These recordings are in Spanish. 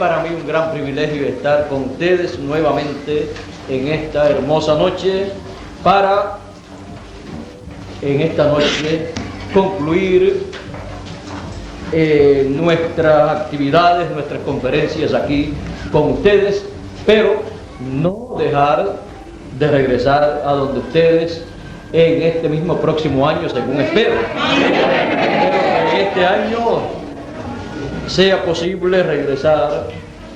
para mí un gran privilegio estar con ustedes nuevamente en esta hermosa noche para en esta noche concluir nuestras actividades, nuestras conferencias aquí con ustedes, pero no dejar de regresar a donde ustedes en este mismo próximo año, según espero. Espero que este año sea posible regresar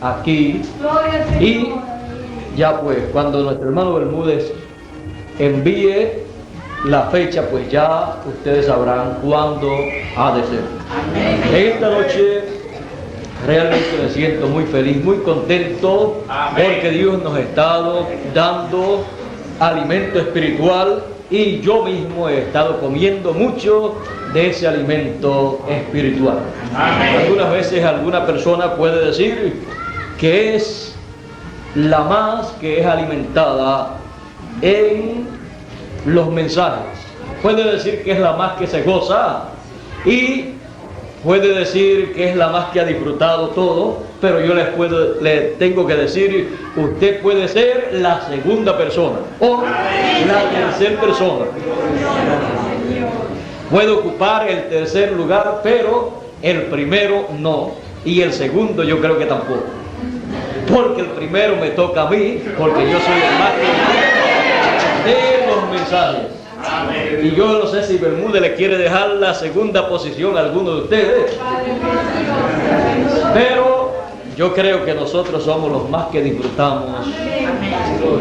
aquí y ya pues cuando nuestro hermano Bermúdez envíe la fecha, pues ya ustedes sabrán cuándo ha de ser. En esta noche realmente me siento muy feliz, muy contento, porque Dios nos ha estado dando alimento espiritual y yo mismo he estado comiendo mucho de ese alimento espiritual. Algunas veces alguna persona puede decir que es la más que es alimentada en los mensajes, puede decir que es la más que se goza y puede decir que es la más que ha disfrutado todo, pero yo le tengo que decir, usted puede ser la segunda persona o la tercera persona, puede ocupar el tercer lugar, pero el primero no, y el segundo yo creo que tampoco, porque el primero me toca a mí, porque yo soy el más de los mensajes. Y yo no sé si Bermúdez le quiere dejar la segunda posición a alguno de ustedes, pero yo creo que nosotros somos los más que disfrutamos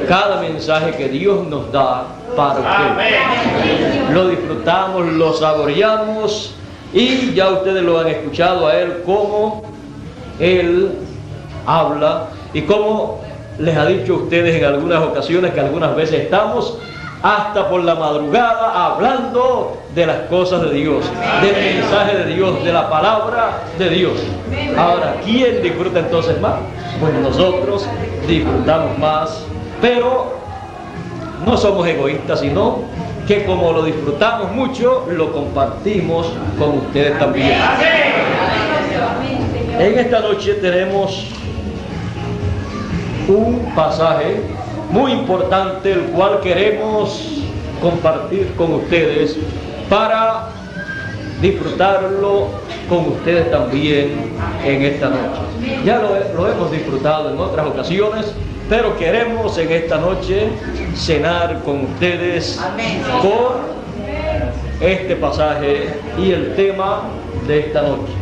cada mensaje que Dios nos da para ustedes. Lo disfrutamos, lo saboreamos y ya ustedes lo han escuchado a él, cómo él habla y cómo les ha dicho a ustedes en algunas ocasiones que algunas veces estamos hasta por la madrugada hablando de las cosas de Dios, del mensaje de Dios, de la palabra de Dios. Ahora, ¿quién disfruta entonces más? Pues nosotros disfrutamos más, pero no somos egoístas, sino que como lo disfrutamos mucho, lo compartimos con ustedes también. En esta noche tenemos un pasaje muy importante, el cual queremos compartir con ustedes para disfrutarlo con ustedes también en esta noche. Ya lo hemos disfrutado en otras ocasiones, pero queremos en esta noche cenar con ustedes con este pasaje y el tema de esta noche.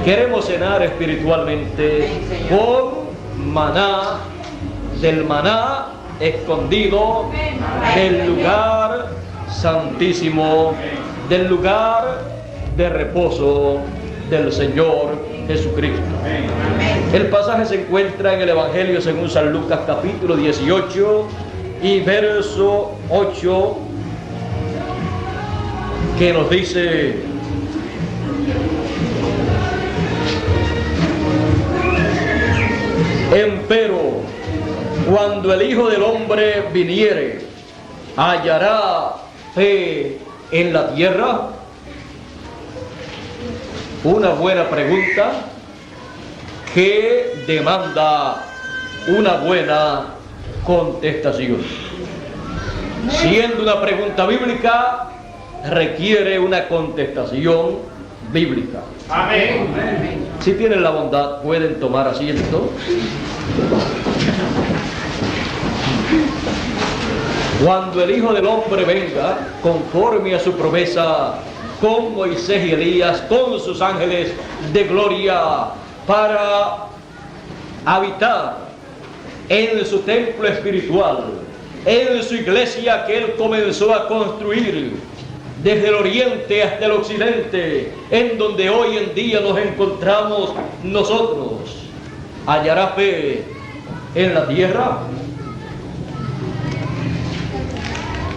Queremos cenar espiritualmente con maná, del maná escondido del lugar santísimo, del lugar de reposo del Señor Jesucristo. El pasaje se encuentra en el Evangelio según San Lucas capítulo 18 y verso 8, que nos dice: empero cuando el Hijo del Hombre viniere, ¿hallará fe en la tierra? Una buena pregunta que demanda una buena contestación. Siendo una pregunta bíblica, requiere una contestación bíblica. Amén. Si tienen la bondad, pueden tomar asiento. Cuando el Hijo del Hombre venga, conforme a su promesa, con Moisés y Elías, con sus ángeles de gloria, para habitar en su templo espiritual, en su iglesia que Él comenzó a construir, desde el oriente hasta el occidente, en donde hoy en día nos encontramos nosotros, ¿hallará fe en la tierra?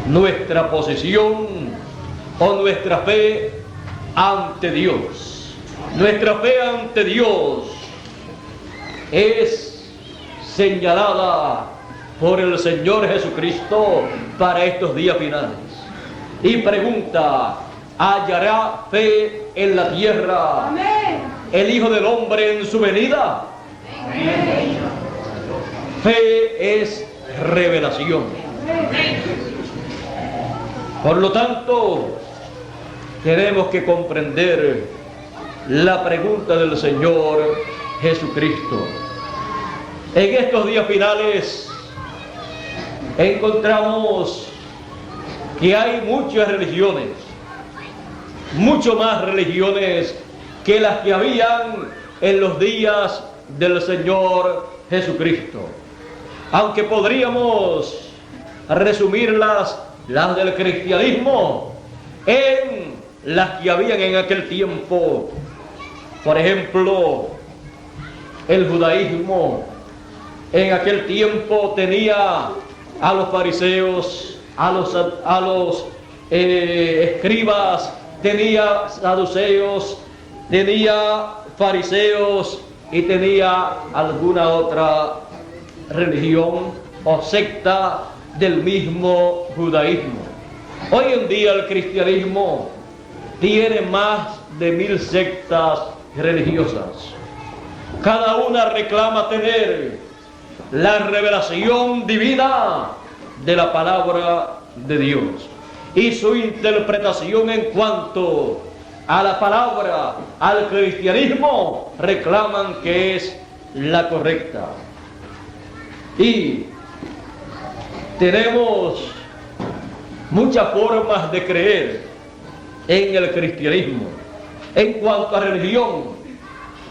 Nuestra posición o nuestra fe ante Dios. Nuestra fe ante Dios es señalada por el Señor Jesucristo para estos días finales. Y pregunta: ¿hallará fe en la tierra el Hijo del Hombre en su venida? Fe es revelación. Por lo tanto, tenemos que comprender la pregunta del Señor Jesucristo. En estos días finales encontramos que hay muchas religiones, mucho más religiones que las que habían en los días del Señor Jesucristo. Aunque podríamos resumirlas, las del cristianismo, en las que habían en aquel tiempo. Por ejemplo, el judaísmo en aquel tiempo tenía a los fariseos, a los escribas, tenía saduceos, tenía fariseos y tenía alguna otra religión o secta del mismo judaísmo. Hoy en día el cristianismo tiene más de 1000 sectas religiosas. Cada una reclama tener la revelación divina de la palabra de Dios y su interpretación en cuanto a la palabra, al cristianismo, reclaman que es la correcta. Y tenemos muchas formas de creer en el cristianismo. En cuanto a religión,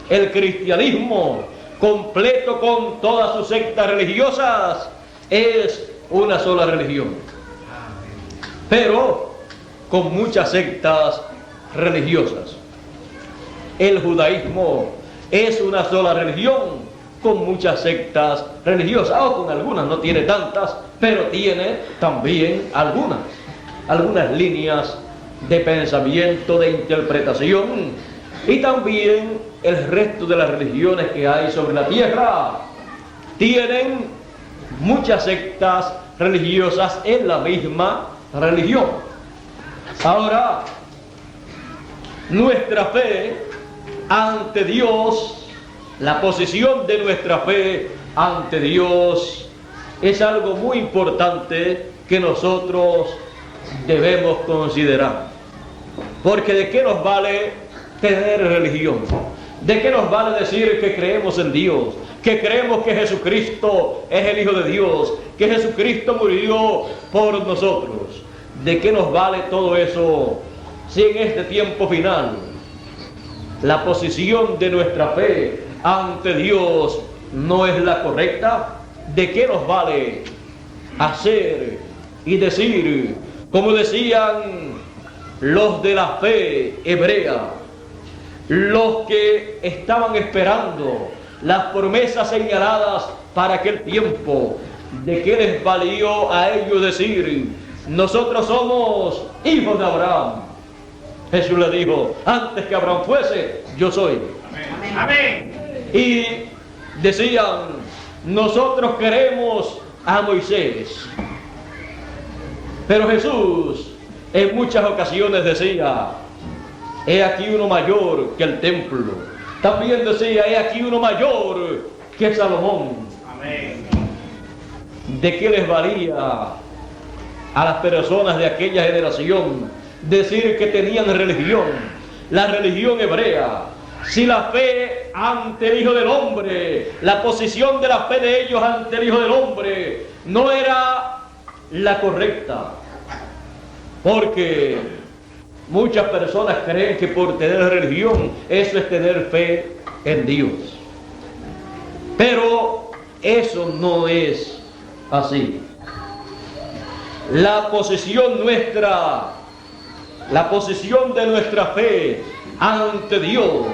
el cristianismo completo con todas sus sectas religiosas es una sola religión, pero con muchas sectas religiosas. El judaísmo es una sola religión con muchas sectas religiosas, o con algunas, no tiene tantas, pero tiene también algunas líneas de pensamiento, de interpretación, y también el resto de las religiones que hay sobre la tierra tienen muchas sectas religiosas en la misma religión. Ahora, nuestra fe ante Dios, la posición de nuestra fe ante Dios es algo muy importante que nosotros debemos considerar. Porque ¿de qué nos vale tener religión? ¿De qué nos vale decir que creemos en Dios? Que creemos que Jesucristo es el Hijo de Dios, que Jesucristo murió por nosotros. ¿De qué nos vale todo eso si en este tiempo final la posición de nuestra fe ante Dios no es la correcta? ¿De qué nos vale hacer y decir, como decían los de la fe hebrea, los que estaban esperando las promesas señaladas para aquel tiempo? ¿De qué les valió a ellos decir, nosotros somos hijos de Abraham? Jesús le dijo, antes que Abraham fuese, yo soy. Amén. Amén. Y decían, nosotros queremos a Moisés. Pero Jesús en muchas ocasiones decía, he aquí uno mayor que el templo. También decía, he aquí uno mayor que Salomón. Amén. ¿De qué les valía a las personas de aquella generación decir que tenían religión, la religión hebrea, si la fe ante el Hijo del Hombre, la posición de la fe de ellos ante el Hijo del Hombre no era la correcta? Porque muchas personas creen que por tener religión eso es tener fe en Dios, pero eso no es así. La posición nuestra, la posición de nuestra fe ante Dios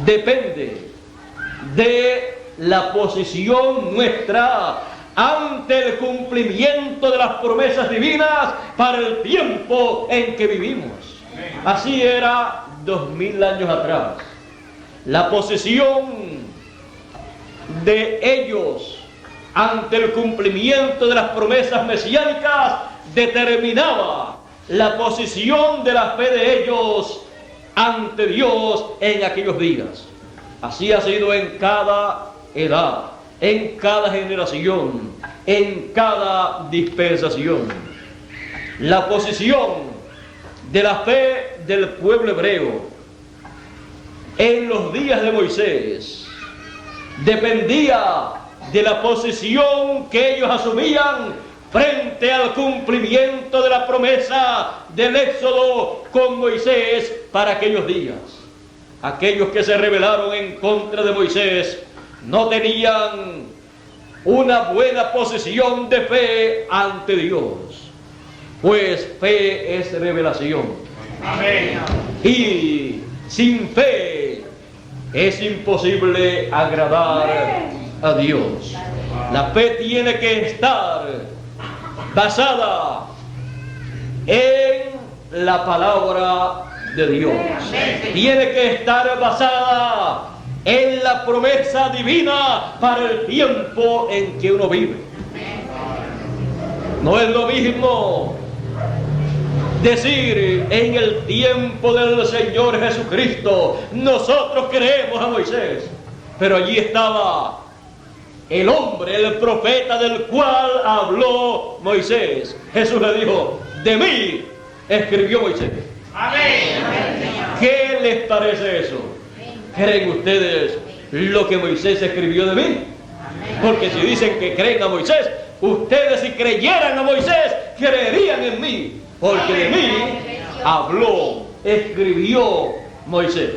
depende de la posición nuestra ante el cumplimiento de las promesas divinas para el tiempo en que vivimos. Así era 2000 años atrás. La posición de ellos ante el cumplimiento de las promesas mesiánicas determinaba la posición de la fe de ellos ante Dios en aquellos días. Así ha sido en cada edad, en cada generación, en cada dispensación. La posición de la fe del pueblo hebreo en los días de Moisés dependía de la posición que ellos asumían frente al cumplimiento de la promesa del Éxodo con Moisés para aquellos días. Aquellos que se rebelaron en contra de Moisés no tenían una buena posición de fe ante Dios, pues fe es revelación. Amén. Y sin fe es imposible agradar a Dios. La fe tiene que estar basada en la palabra de Dios. Tiene que estar basada en la promesa divina para el tiempo en que uno vive. No es lo mismo decir en el tiempo del Señor Jesucristo, nosotros creemos a Moisés, pero allí estaba el hombre, el profeta del cual habló Moisés. Jesús le dijo, de mí escribió Moisés. Amén. ¿Qué les parece eso? ¿Creen ustedes lo que Moisés escribió de mí? Porque si dicen que creen a Moisés, ustedes si creyeran a Moisés, creerían en mí. Porque de mí habló, escribió Moisés.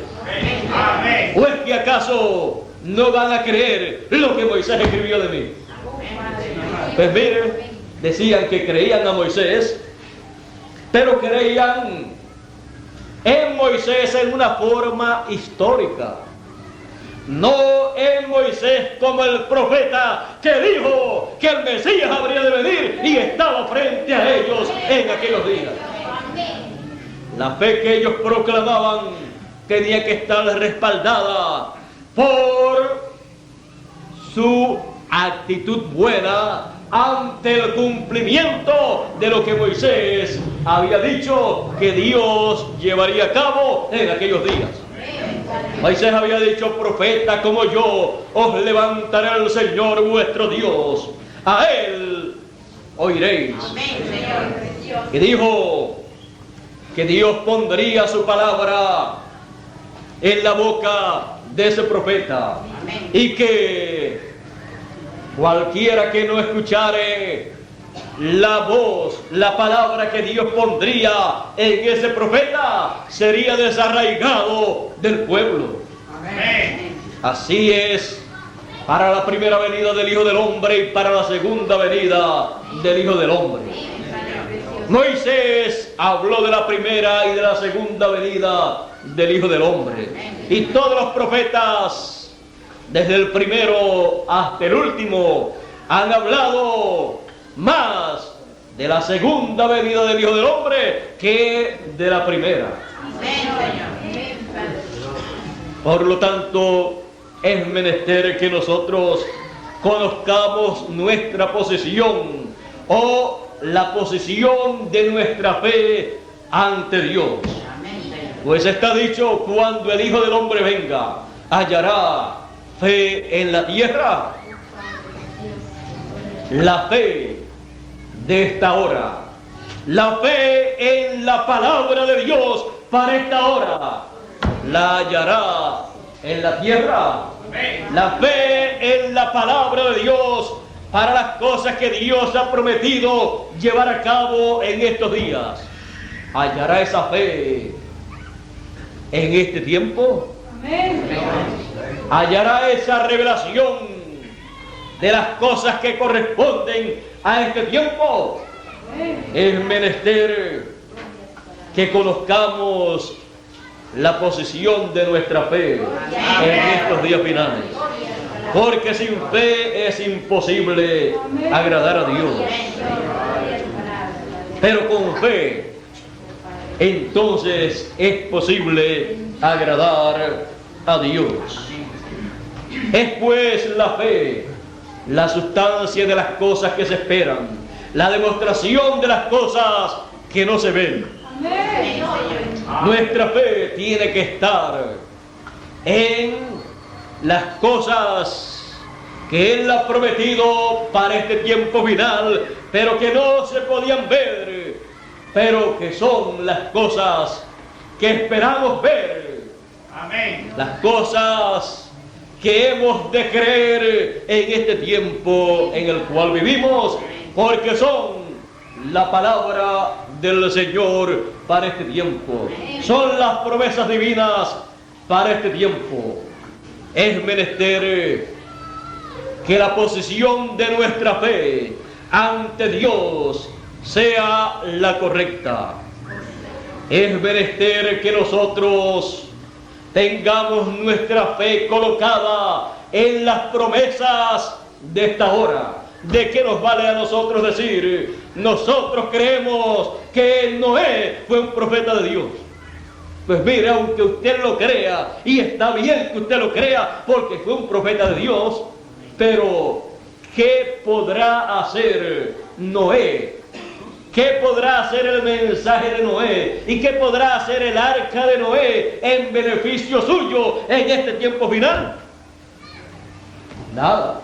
Amén. ¿O es que acaso no van a creer lo que Moisés escribió de mí? Pues miren, decían que creían a Moisés, pero creían en Moisés en una forma histórica, no en Moisés como el profeta que dijo que el Mesías habría de venir y estaba frente a ellos en aquellos días. La fe que ellos proclamaban tenía que estar respaldada por su actitud buena ante el cumplimiento de lo que Moisés había dicho que Dios llevaría a cabo en aquellos días. Moisés había dicho, profeta como yo, os levantará el Señor vuestro Dios, a Él oiréis. Y dijo que Dios pondría su palabra en la boca de ese profeta y que cualquiera que no escuchare la voz, la palabra que Dios pondría en ese profeta, sería desarraigado del pueblo. Amén. Así es para la primera venida del Hijo del Hombre y para la segunda venida del Hijo del Hombre. Moisés habló de la primera y de la segunda venida del Hijo del Hombre. Y todos los profetas, desde el primero hasta el último, han hablado más de la segunda venida del Hijo del Hombre que de la primera. Por lo tanto, es menester que nosotros conozcamos nuestra posición o la posición de nuestra fe ante Dios. Pues está dicho, cuando el Hijo del Hombre venga, hallará fe en la tierra. La fe de esta hora, la fe en la palabra de Dios para esta hora, la hallará en la tierra. La fe en la palabra de Dios para las cosas que Dios ha prometido llevar a cabo en estos días. ¿Hallará esa fe en este tiempo? ¿Hallará esa revelación de las cosas que corresponden a este tiempo? Es menester que conozcamos la posición de nuestra fe en estos días finales, porque sin fe es imposible agradar a Dios, pero con fe entonces es posible agradar a Dios. Es pues la fe la sustancia de las cosas que se esperan, la demostración de las cosas que no se ven. Nuestra fe tiene que estar en las cosas que Él ha prometido para este tiempo final, pero que no se podían ver, pero que son las cosas que esperamos ver. Amén. Las cosas que hemos de creer en este tiempo en el cual vivimos, porque son la palabra del Señor para este tiempo. Son las promesas divinas para este tiempo. Es menester que la posición de nuestra fe ante Dios sea la correcta. Es menester que nosotros tengamos nuestra fe colocada en las promesas de esta hora. ¿De qué nos vale a nosotros decir, nosotros creemos que Noé fue un profeta de Dios? Pues mire, aunque usted lo crea, y está bien que usted lo crea porque fue un profeta de Dios, pero ¿qué podrá hacer Noé? ¿Qué podrá hacer el mensaje de Noé? ¿Y qué podrá hacer el arca de Noé en beneficio suyo en este tiempo final? Nada.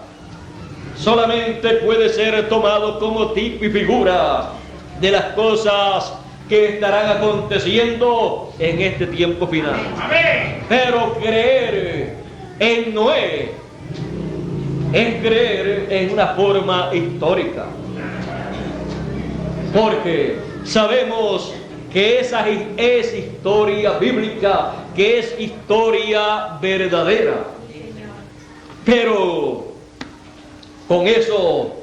Solamente puede ser tomado como tipo y figura de las cosas que estarán aconteciendo en este tiempo final. Amén. Pero creer en Noé es creer en una forma histórica. Porque sabemos que esa es historia bíblica, que es historia verdadera. Pero con eso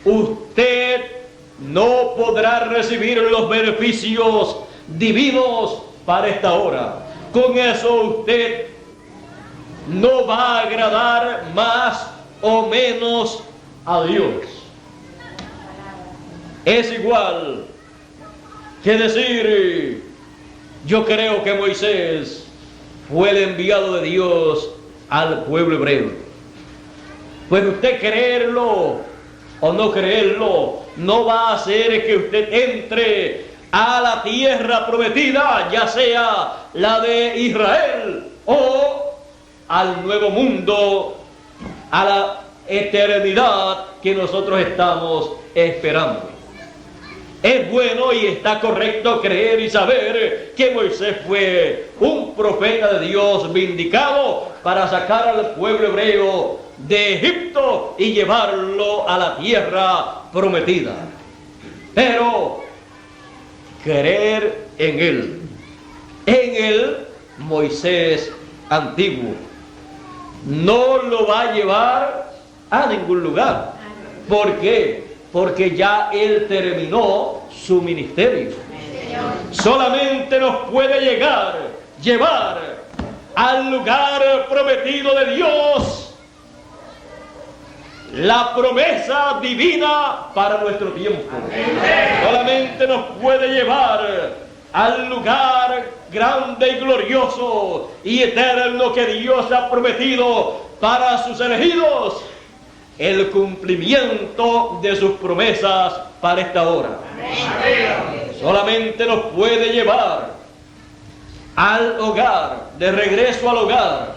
usted no podrá recibir los beneficios divinos para esta hora. Con eso usted no va a agradar más o menos a Dios. Es igual que decir, yo creo que Moisés fue el enviado de Dios al pueblo hebreo. Pues usted creerlo o no creerlo no va a hacer que usted entre a la tierra prometida, ya sea la de Israel o al nuevo mundo, a la eternidad que nosotros estamos esperando. Es bueno y está correcto creer y saber que Moisés fue un profeta de Dios vindicado para sacar al pueblo hebreo de Egipto y llevarlo a la tierra prometida. Pero creer en él, Moisés antiguo, no lo va a llevar a ningún lugar. ¿Por qué? Porque ya él terminó su ministerio. Solamente nos puede llevar al lugar prometido de Dios, la promesa divina para nuestro tiempo. Solamente nos puede llevar al lugar grande y glorioso y eterno que Dios ha prometido para sus elegidos, el cumplimiento de sus promesas para esta hora. Solamente nos puede llevar al hogar, de regreso al hogar,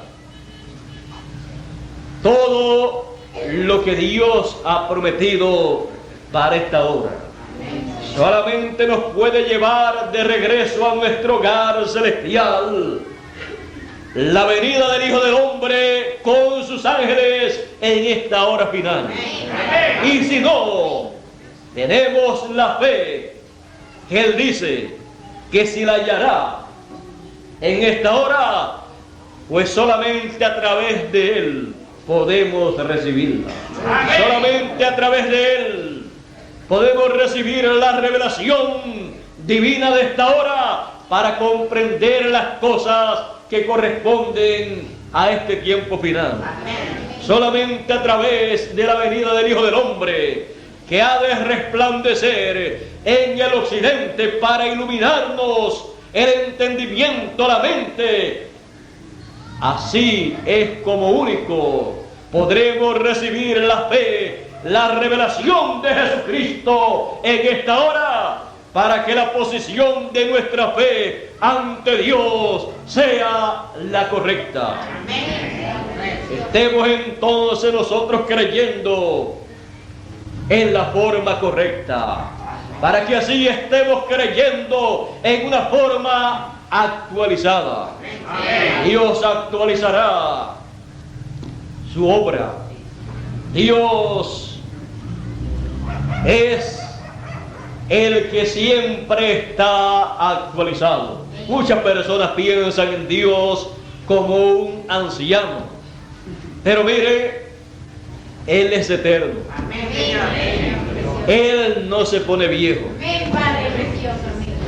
todo lo que Dios ha prometido para esta hora. Solamente nos puede llevar de regreso a nuestro hogar celestial la venida del Hijo del Hombre con sus ángeles en esta hora final. Y si no tenemos la fe que Él dice que si la hallará en esta hora, pues solamente a través de Él podemos recibirla. Solamente a través de Él podemos recibir la revelación divina de esta hora para comprender las cosas que corresponden a este tiempo final. Solamente a través de la venida del Hijo del Hombre, que ha de resplandecer en el occidente para iluminarnos el entendimiento, la mente. Así es como único podremos recibir la fe, la revelación de Jesucristo en esta hora, para que la posición de nuestra fe ante Dios sea la correcta. Amén. Estemos entonces nosotros creyendo en la forma correcta, para que así estemos creyendo en una forma actualizada. Dios actualizará su obra. Dios es el que siempre está actualizado. Muchas personas piensan en Dios como un anciano, pero mire, Él es eterno. Él no se pone viejo.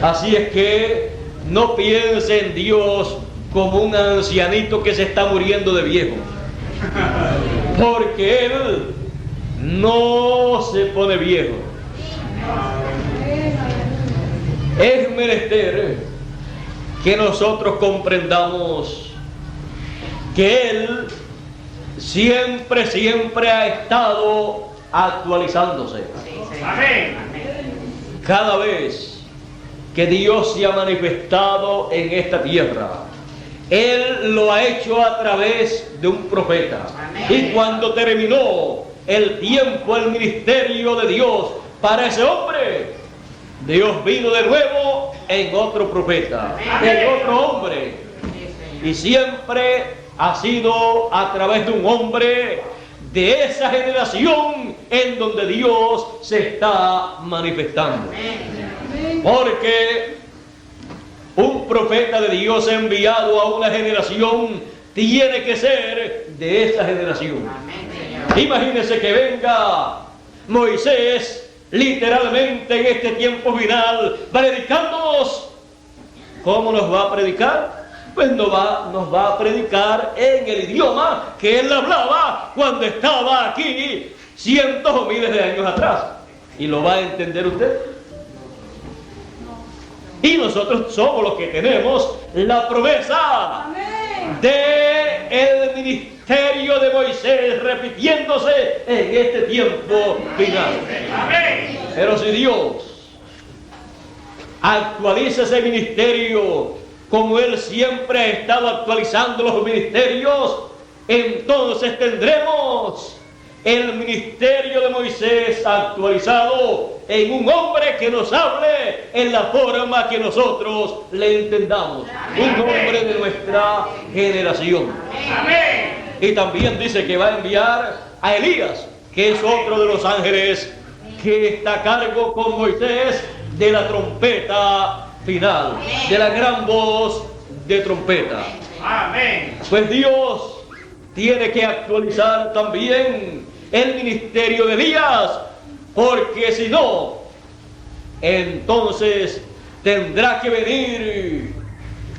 Así es que no piense en Dios como un ancianito que se está muriendo de viejo, porque Él no se pone viejo. Es menester que nosotros comprendamos que Él siempre ha estado actualizándose. Amén. Cada vez que Dios se ha manifestado en esta tierra, Él lo ha hecho a través de un profeta. Y cuando terminó el tiempo, el ministerio de Dios para ese hombre, Dios vino de nuevo en otro profeta, en otro hombre. Y siempre ha sido a través de un hombre de esa generación en donde Dios se está manifestando. Porque un profeta de Dios enviado a una generación tiene que ser de esa generación. Imagínense que venga Moisés literalmente en este tiempo final predicándonos. ¿Cómo nos va a predicar? Pues nos va a predicar en el idioma que él hablaba cuando estaba aquí cientos o miles de años atrás. ¿Y lo va a entender usted? Y nosotros somos los que tenemos la promesa de el ministerio de Moisés repitiéndose en este tiempo final. Pero si Dios actualiza ese ministerio como Él siempre ha estado actualizando los ministerios, entonces tendremos el ministerio de Moisés actualizado en un hombre que nos hable en la forma que nosotros le entendamos. Un hombre de nuestra generación. Y también dice que va a enviar a Elías, que es otro de los ángeles que está a cargo con Moisés de la trompeta final, de la gran voz de trompeta. Amén. Pues Dios tiene que actualizar también el ministerio de Elías, porque si no, entonces tendrá que venir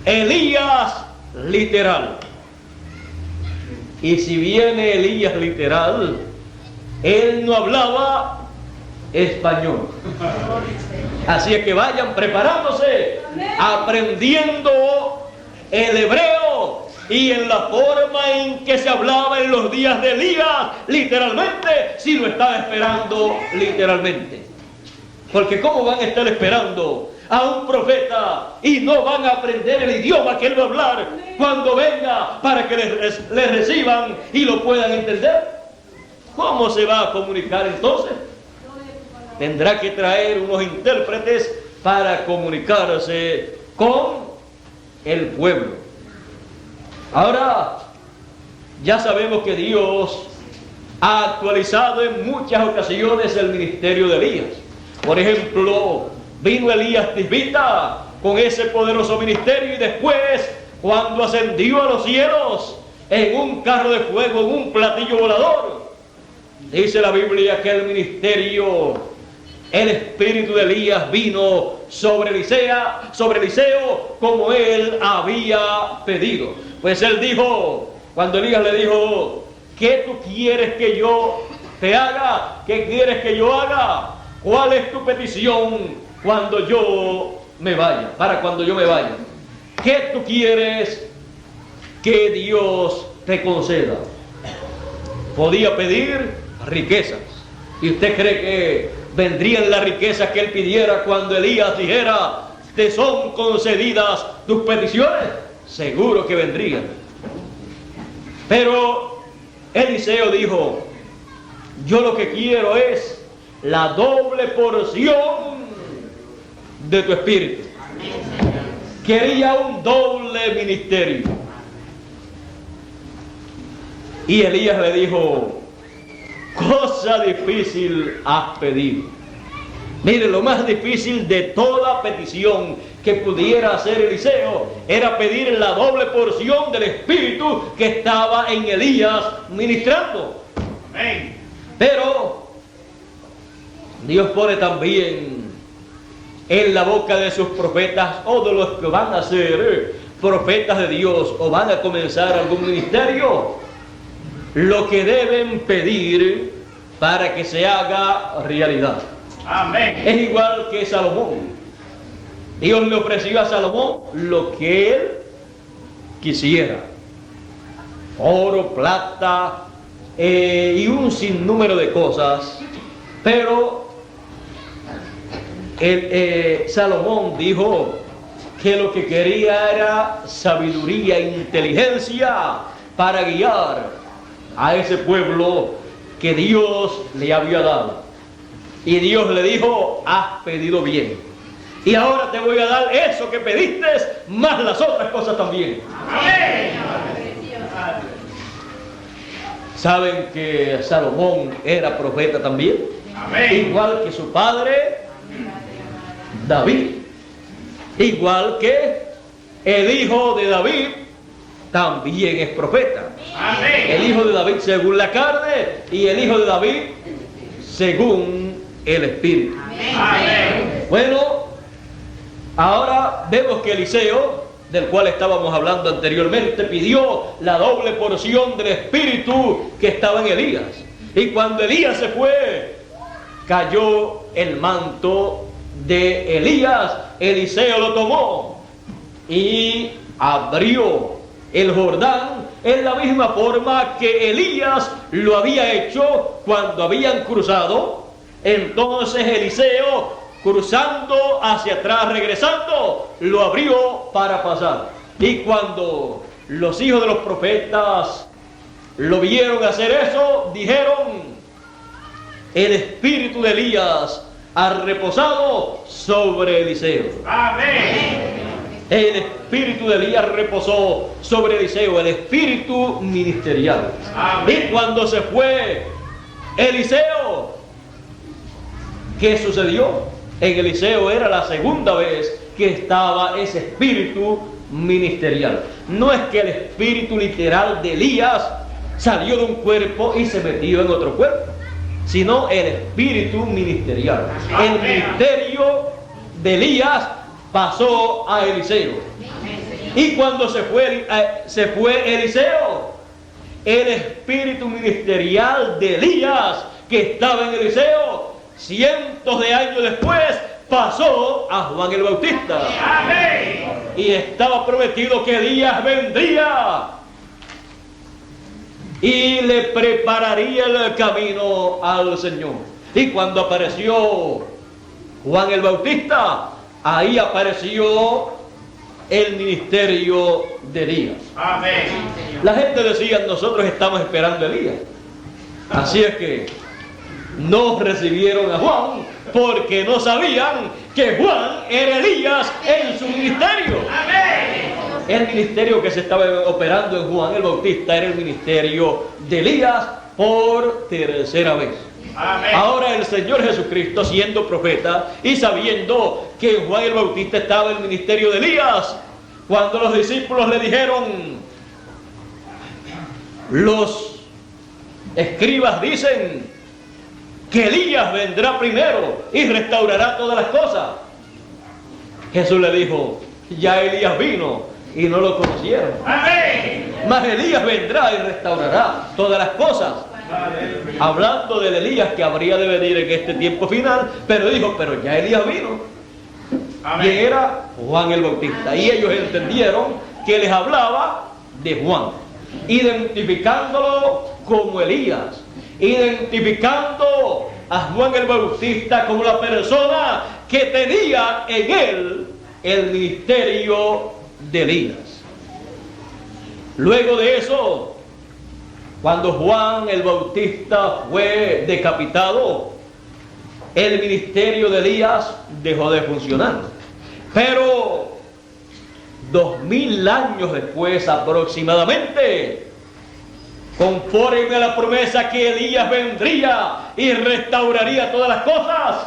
Elías literal. Y si viene Elías literal, él no hablaba español. Así es que vayan preparándose, aprendiendo el hebreo y en la forma en que se hablaba en los días de Elías, literalmente, si lo estaba esperando literalmente. Porque ¿cómo van a estar esperando a un profeta y no van a aprender el idioma que él va a hablar cuando venga para que le reciban y lo puedan entender? ¿Cómo se va a comunicar entonces? Tendrá que traer unos intérpretes para comunicarse con el pueblo. Ahora, ya sabemos que Dios ha actualizado en muchas ocasiones el ministerio de Elías. Por ejemplo, vino Elías Tisbita con ese poderoso ministerio y después, cuando ascendió a los cielos en un carro de fuego, en un platillo volador, dice la Biblia que el ministerio, el espíritu de Elías vino sobre Eliseo como él había pedido. Pues él dijo, cuando Elías le dijo, ¿qué tú quieres que yo te haga? ¿Qué quieres que yo haga? ¿Cuál es tu petición cuando yo me vaya? Para cuando yo me vaya. ¿Qué tú quieres que Dios te conceda? Podía pedir riquezas. ¿Y usted cree que vendrían las riquezas que él pidiera cuando Elías dijera, te son concedidas tus peticiones? Seguro que vendrían. Pero Eliseo dijo: yo lo que quiero es la doble porción de tu espíritu. Quería un doble ministerio. Y Elías le dijo: cosa difícil has pedido. Mire, lo más difícil de toda petición que pudiera hacer Eliseo era pedir la doble porción del espíritu que estaba en Elías ministrando. Amén. Pero Dios pone también en la boca de sus profetas, o de los que van a ser profetas de Dios o van a comenzar algún ministerio, lo que deben pedir para que se haga realidad. Amén. Es igual que Salomón. Dios le ofreció a Salomón lo que él quisiera: oro, plata y un sinnúmero de cosas. Pero Salomón dijo que lo que quería era sabiduría e inteligencia para guiar a ese pueblo que Dios le había dado. Y Dios le dijo: has pedido bien, y ahora te voy a dar eso que pediste, más las otras cosas también. Amén. ¿Saben que Salomón era profeta también? Amén. Igual que su padre David. Igual que el hijo de David también es profeta. Amén. El hijo de David según la carne y el hijo de David según el espíritu. Amén. Bueno, ahora vemos que Eliseo, del cual estábamos hablando anteriormente, pidió la doble porción del espíritu que estaba en Elías. Y cuando Elías se fue, cayó el manto de Elías. Eliseo lo tomó y abrió el Jordán en la misma forma que Elías lo había hecho cuando habían cruzado. Entonces Eliseo, cruzando hacia atrás, regresando, lo abrió para pasar. Y cuando los hijos de los profetas lo vieron hacer eso, dijeron: el espíritu de Elías ha reposado sobre Eliseo. Amén. El espíritu de Elías reposó sobre Eliseo, el espíritu ministerial. Amén. Y cuando se fue Eliseo, ¿qué sucedió? En Eliseo era la segunda vez que estaba ese espíritu ministerial. No es que el espíritu literal de Elías salió de un cuerpo y se metió en otro cuerpo, sino el espíritu ministerial. El ministerio de Elías pasó a Eliseo. Y cuando se fue Eliseo, el espíritu ministerial de Elías que estaba en Eliseo, cientos de años después, pasó a Juan el Bautista. Amén. Y estaba prometido que Elías vendría y le prepararía el camino al Señor. Y cuando apareció Juan el Bautista, ahí apareció el ministerio de Elías. Amén. La gente decía: nosotros estamos esperando a Elías. Así es que no recibieron a Juan porque no sabían que Juan era Elías en su ministerio. Amén. El ministerio que se estaba operando en Juan el Bautista era el ministerio de Elías por tercera vez. Amén. Ahora el Señor Jesucristo, siendo profeta y sabiendo que en Juan el Bautista estaba el ministerio de Elías, cuando los discípulos le dijeron: los escribas dicen que Elías vendrá primero y restaurará todas las cosas, Jesús le dijo: ya Elías vino y no lo conocieron. Amén. Mas Elías vendrá y restaurará todas las cosas. Hablando del Elías que habría de venir en este tiempo final, pero dijo: pero ya Elías vino. Amén. Y era Juan el Bautista. Y ellos entendieron que les hablaba de Juan, identificándolo como Elías, identificando a Juan el Bautista como la persona que tenía en él el ministerio de Elías. Luego de eso, Cuando Juan el Bautista fue decapitado, el ministerio de Elías dejó de funcionar. Pero 2000 años después aproximadamente, conforme a la promesa que Elías vendría y restauraría todas las cosas,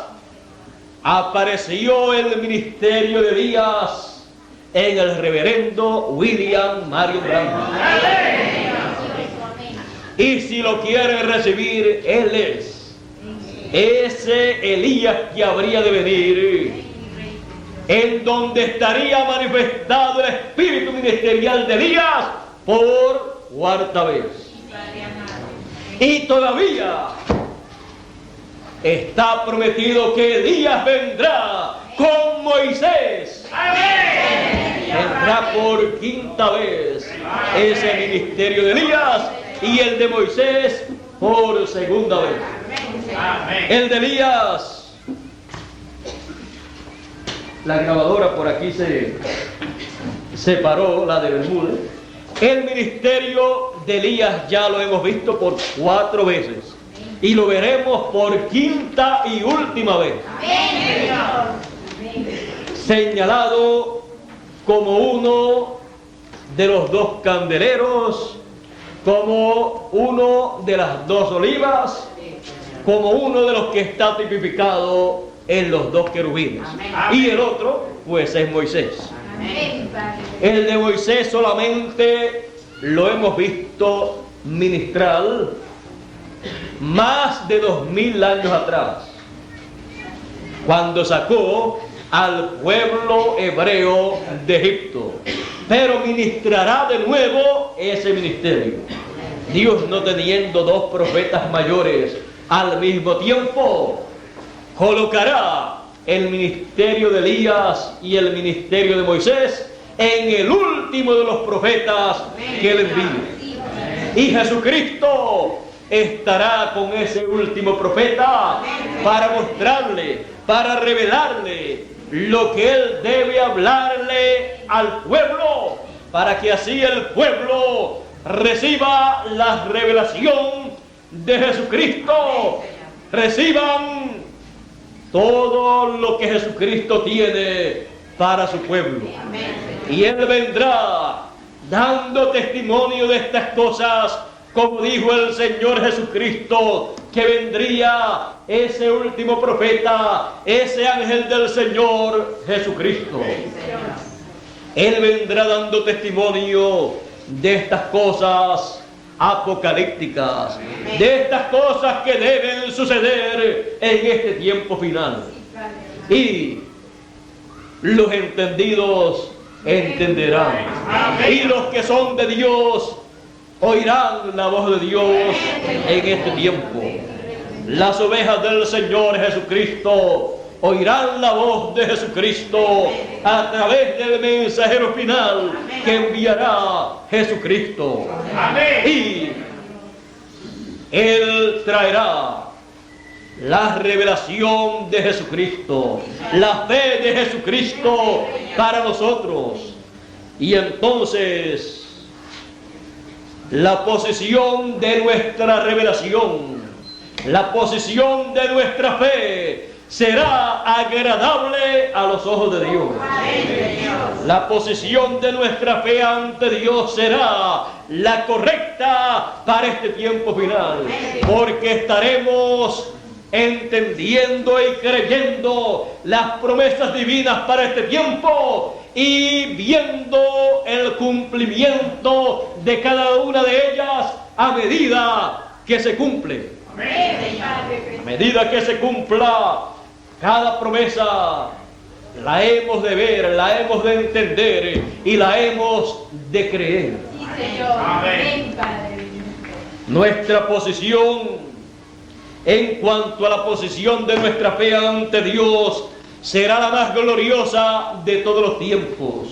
apareció el ministerio de Elías en el reverendo William Marion Branham. Y si lo quieren recibir, él es ese Elías que habría de venir, en donde estaría manifestado el espíritu ministerial de Elías por cuarta vez. Y todavía está prometido que Elías vendrá con Moisés. Vendrá por quinta vez ese ministerio de Elías, y el de Moisés por segunda vez. El de Elías, la grabadora por aquí se paró, la de Bermúdez. El ministerio de Elías ya lo hemos visto por 4 veces y lo veremos por quinta y última vez. Señalado como uno de los 2 candeleros, como uno de las 2 olivas, como uno de los que está tipificado en los 2 querubines. Y el otro, pues, es Moisés. El de Moisés solamente lo hemos visto ministrar más de 2000 años atrás, cuando sacó al pueblo hebreo de Egipto. Pero ministrará de nuevo ese ministerio. Dios, no teniendo 2 profetas mayores al mismo tiempo, colocará el ministerio de Elías y el ministerio de Moisés en el último de los profetas que él envíe. Y Jesucristo estará con ese último profeta para mostrarle, para revelarle lo que él debe hablarle al pueblo, para que así el pueblo reciba la revelación de Jesucristo, reciban todo lo que Jesucristo tiene para su pueblo. Y él vendrá dando testimonio de estas cosas, como dijo el Señor Jesucristo, que vendría ese último profeta, ese ángel del Señor Jesucristo. Él vendrá dando testimonio de estas cosas apocalípticas, de estas cosas que deben suceder en este tiempo final. Y los entendidos entenderán, y los que son de Dios oirán la voz de Dios en este tiempo. Las ovejas del Señor Jesucristo oirán la voz de Jesucristo a través del mensajero final que enviará Jesucristo. Y Él traerá la revelación de Jesucristo, la fe de Jesucristo para nosotros. Y entonces la posición de nuestra revelación, la posición de nuestra fe será agradable a los ojos de Dios. La posición de nuestra fe ante Dios será la correcta para este tiempo final, porque estaremos entendiendo y creyendo las promesas divinas para este tiempo y viendo el cumplimiento de cada una de ellas a medida que se cumple. A medida que se cumpla cada promesa, la hemos de ver, la hemos de entender y la hemos de creer. Sí, Señor. Amén. Nuestra posición en cuanto a la posición de nuestra fe ante Dios será la más gloriosa de todos los tiempos,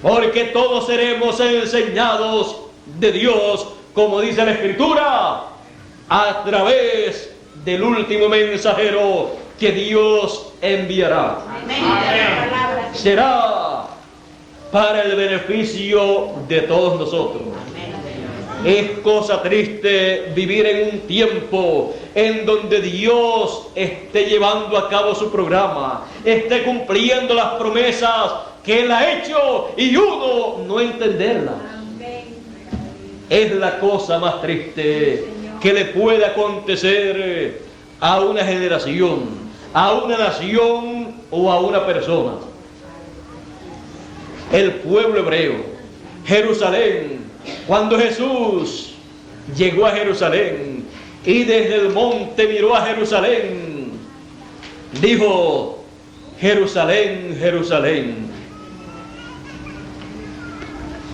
porque todos seremos enseñados de Dios, como dice la Escritura, a través del último mensajero que Dios enviará. Amén. Será para el beneficio de todos nosotros. Es cosa triste vivir en un tiempo en donde Dios esté llevando a cabo su programa, esté cumpliendo las promesas que Él ha hecho y uno no entenderlas. Es la cosa más triste que le puede acontecer a una generación, a una nación o a una persona. El pueblo hebreo, Jerusalén, cuando Jesús llegó a Jerusalén y desde el monte miró a Jerusalén, dijo: Jerusalén, Jerusalén,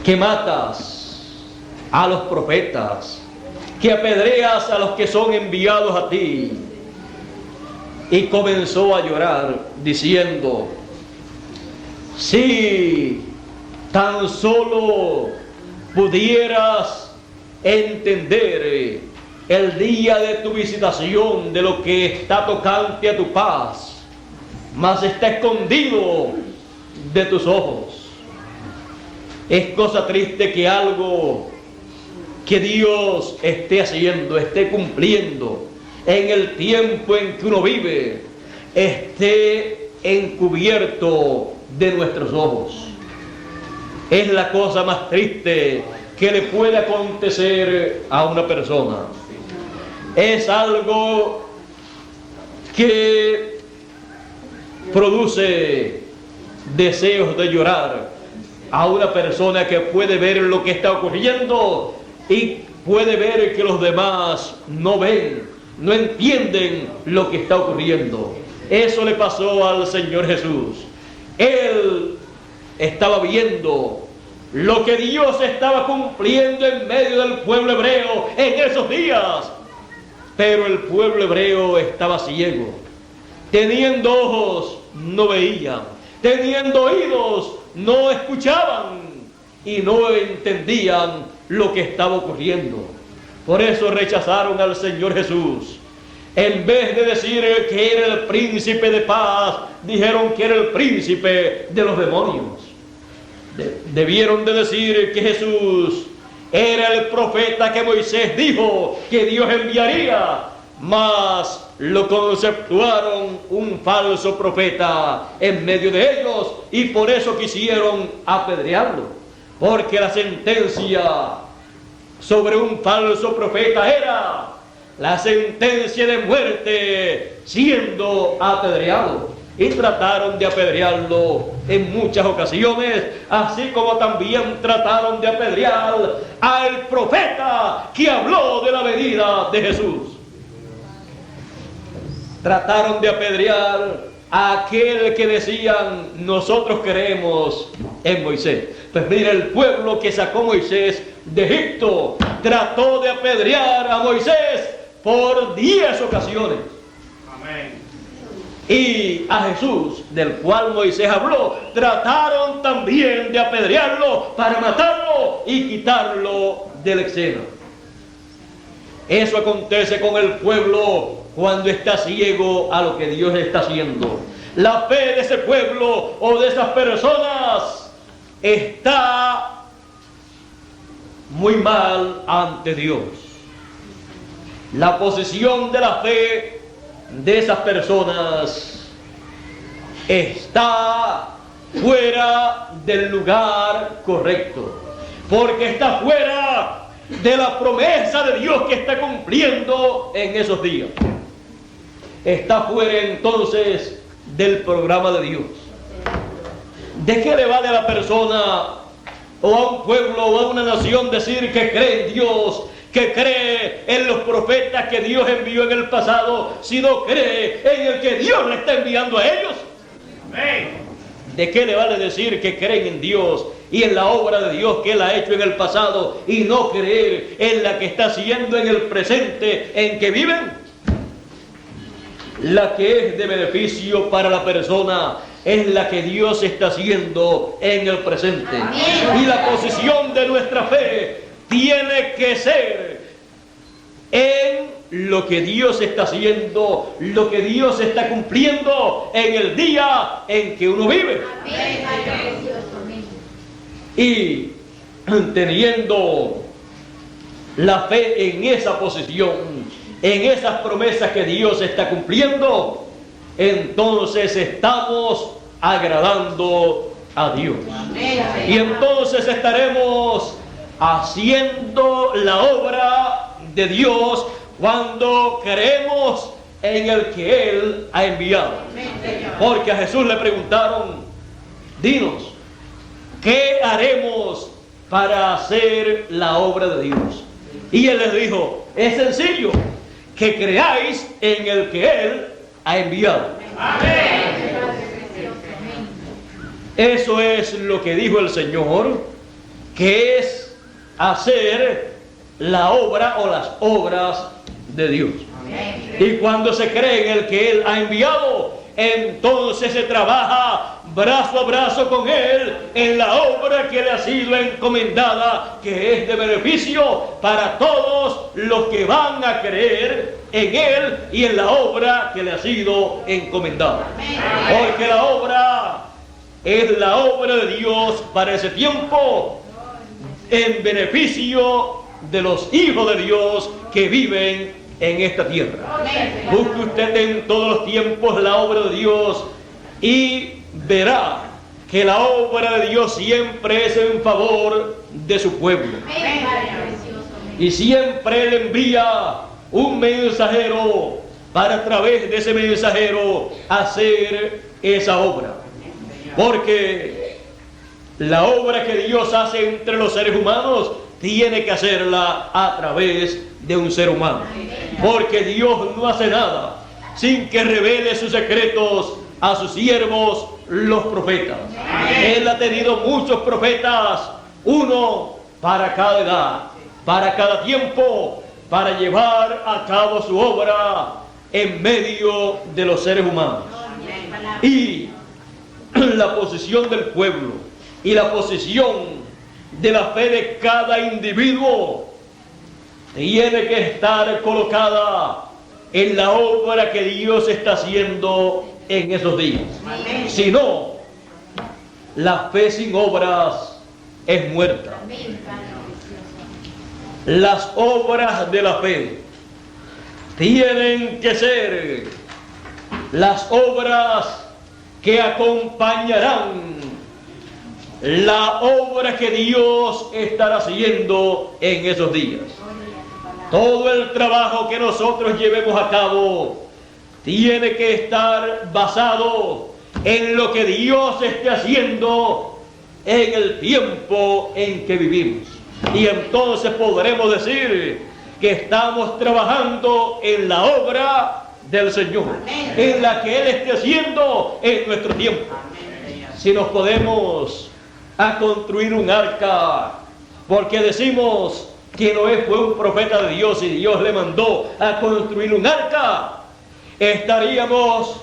que matas a los profetas, que apedreas a los que son enviados a ti. Y comenzó a llorar diciendo: si tan solo pudieras entender el día de tu visitación, de lo que está tocante a tu paz, mas está escondido de tus ojos. Es cosa triste que algo que Dios esté haciendo, esté cumpliendo en el tiempo en que uno vive, esté encubierto de nuestros ojos. Es la cosa más triste que le puede acontecer a una persona. Es algo que produce deseos de llorar a una persona que puede ver lo que está ocurriendo y puede ver que los demás no ven, no entienden lo que está ocurriendo. Eso le pasó al Señor Jesús. Él estaba viendo lo que Dios estaba cumpliendo en medio del pueblo hebreo en esos días, pero el pueblo hebreo estaba ciego. Teniendo ojos, no veían; teniendo oídos, no escuchaban y no entendían lo que estaba ocurriendo. Por eso rechazaron al Señor Jesús. En vez de decir que era el príncipe de paz, dijeron que era el príncipe de los demonios. Debieron de decir que Jesús era el profeta que Moisés dijo que Dios enviaría, mas lo conceptuaron un falso profeta en medio de ellos y por eso quisieron apedrearlo, porque la sentencia sobre un falso profeta era la sentencia de muerte, siendo apedreado. Y trataron de apedrearlo en muchas ocasiones, así como también trataron de apedrear al profeta que habló de la venida de Jesús. Trataron de apedrear a aquel que decían: nosotros creemos en Moisés. Pues mira, el pueblo que sacó Moisés de Egipto trató de apedrear a Moisés por 10 ocasiones. Amén. Y a Jesús, del cual Moisés habló, trataron también de apedrearlo para matarlo y quitarlo de la escena. Eso acontece con el pueblo cuando está ciego a lo que Dios está haciendo. La fe de ese pueblo o de esas personas está muy mal ante Dios. La posición de la fe de esas personas está fuera del lugar correcto, porque está fuera de la promesa de Dios que está cumpliendo en esos días. Está fuera entonces del programa de Dios. ¿De qué le vale a la persona o a un pueblo o a una nación decir que cree en Dios, que cree en los profetas que Dios envió en el pasado, si no cree en el que Dios le está enviando a ellos? Amén. ¿De qué le vale decir que creen en Dios y en la obra de Dios que Él ha hecho en el pasado y no creer en la que está haciendo en el presente en que viven? La que es de beneficio para la persona es la que Dios está haciendo en el presente. Amén. Y la posición de nuestra fe tiene que ser en lo que Dios está haciendo, lo que Dios está cumpliendo en el día en que uno vive. Amén. Y teniendo la fe en esa posición, en esas promesas que Dios está cumpliendo, entonces estamos agradando a Dios. Y entonces estaremos haciendo la obra de Dios cuando creemos en el que Él ha enviado. Porque a Jesús le preguntaron: dinos, ¿qué haremos para hacer la obra de Dios? Y Él les dijo: es sencillo, que creáis en el que Él ha enviado. Amén. Eso es lo que dijo el Señor, que es hacer la obra o las obras de Dios. Y cuando se cree en el que Él ha enviado, entonces se trabaja brazo a brazo con Él en la obra que le ha sido encomendada, que es de beneficio para todos los que van a creer en Él y en la obra que le ha sido encomendada. Porque la obra es la obra de Dios para ese tiempo, en beneficio de los hijos de Dios que viven en esta tierra. Busque usted en todos los tiempos la obra de Dios y verá que la obra de Dios siempre es en favor de su pueblo. Y siempre Él envía un mensajero para, a través de ese mensajero, hacer esa obra. Porque la obra que Dios hace entre los seres humanos tiene que hacerla a través de un ser humano. Porque Dios no hace nada sin que revele sus secretos a sus siervos, los profetas. Él ha tenido muchos profetas, uno para cada edad, para cada tiempo, para llevar a cabo su obra en medio de los seres humanos. Y la posición del pueblo y la posición de la fe de cada individuo tiene que estar colocada en la obra que Dios está haciendo en esos días. Si no, la fe sin obras es muerta. Las obras de la fe tienen que ser las obras que acompañarán la obra que Dios estará haciendo en esos días. Todo el trabajo que nosotros llevemos a cabo tiene que estar basado en lo que Dios esté haciendo en el tiempo en que vivimos. Y entonces podremos decir que estamos trabajando en la obra del Señor, en la que Él esté haciendo en nuestro tiempo. Si nos podemos a construir un arca, porque decimos que Noé fue un profeta de Dios y Dios le mandó a construir un arca, estaríamos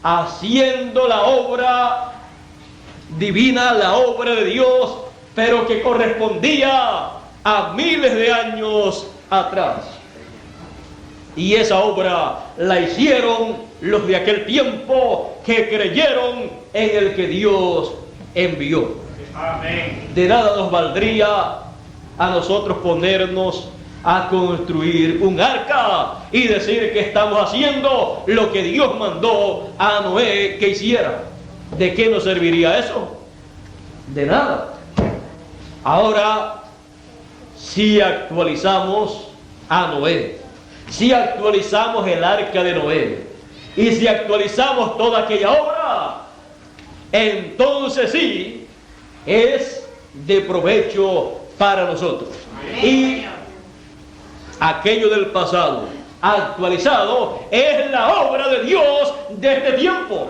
haciendo la obra divina, la obra de Dios, pero que correspondía a miles de años atrás. Y esa obra la hicieron los de aquel tiempo que creyeron en el que Dios envió. Amén. De nada nos valdría a nosotros ponernos a construir un arca y decir que estamos haciendo lo que Dios mandó a Noé que hiciera. ¿De qué nos serviría eso? De nada. Ahora, si actualizamos a Noé, si actualizamos el arca de Noé y si actualizamos toda aquella obra, entonces sí es de provecho para nosotros. Y aquello del pasado actualizado es la obra de Dios de este tiempo.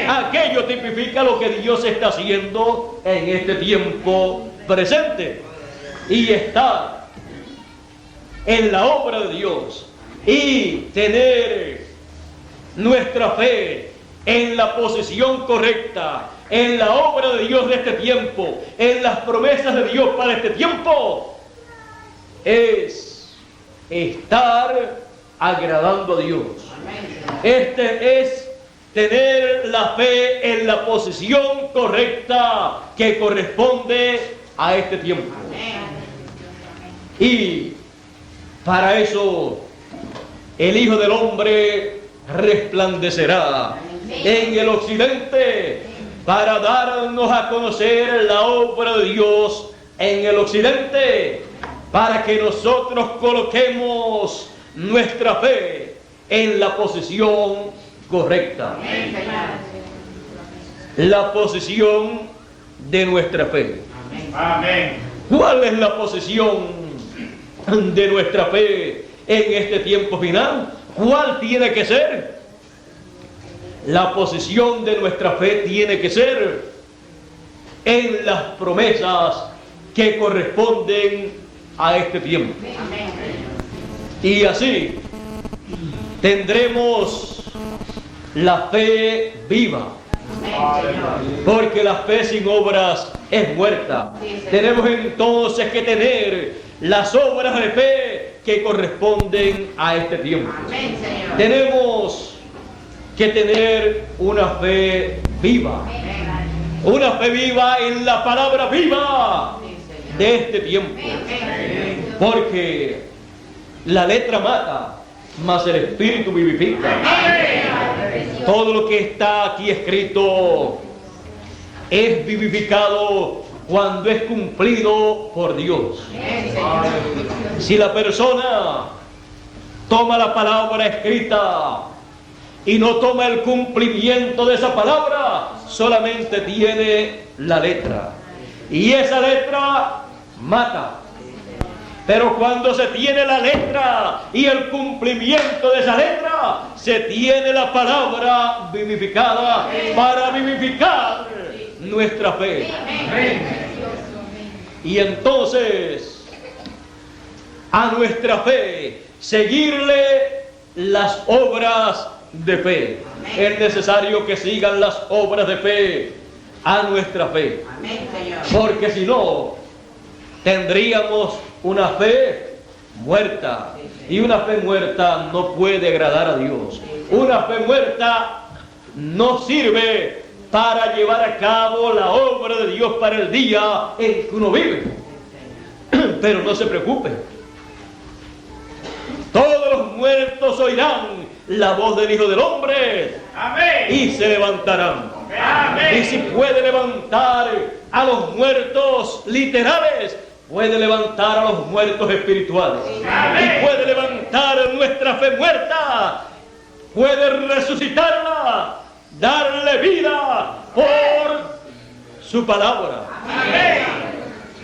Aquello tipifica lo que Dios está haciendo en este tiempo presente. Y estar en la obra de Dios y tener nuestra fe en la posición correcta, en la obra de Dios de este tiempo, en las promesas de Dios para este tiempo, es estar agradando a Dios. Este es tener la fe en la posición correcta que corresponde a este tiempo. Y Para eso el Hijo del Hombre resplandecerá en el occidente, para darnos a conocer la obra de Dios en el occidente, para que nosotros coloquemos nuestra fe en la posición correcta. La posición de nuestra fe. Amén. ¿Cuál es la posición de nuestra fe en este tiempo final? ¿Cuál tiene que ser? La posición de nuestra fe tiene que ser en las promesas que corresponden a este tiempo. Y así tendremos la fe viva, porque la fe sin obras es muerta. Tenemos entonces que tener las obras de fe que corresponden a este tiempo. Tenemos que tener una fe viva, una fe viva en la palabra viva de este tiempo, porque la letra mata, mas el espíritu vivifica. Todo lo que está aquí escrito es vivificado cuando es cumplido por Dios. Si la persona toma la palabra escrita y no toma el cumplimiento de esa palabra, solamente tiene la letra, y esa letra mata. Pero cuando se tiene la letra y el cumplimiento de esa letra, se tiene la palabra vivificada para vivificar nuestra fe. Y entonces, a nuestra fe, seguirle las obras de fe. Es necesario que sigan las obras de fe a nuestra fe. Porque si no, tendríamos una fe muerta. Y una fe muerta no puede agradar a Dios. Una fe muerta no sirve para llevar a cabo la obra de Dios para el día en que uno vive. Pero no se preocupe. Todos los muertos oirán la voz del Hijo del Hombre. Amén. Y se levantarán. Amén. Y si puede levantar a los muertos literales, puede levantar a los muertos espirituales. Amén. Y puede levantar nuestra fe muerta. Puede resucitarla, darle vida por su palabra. Amén.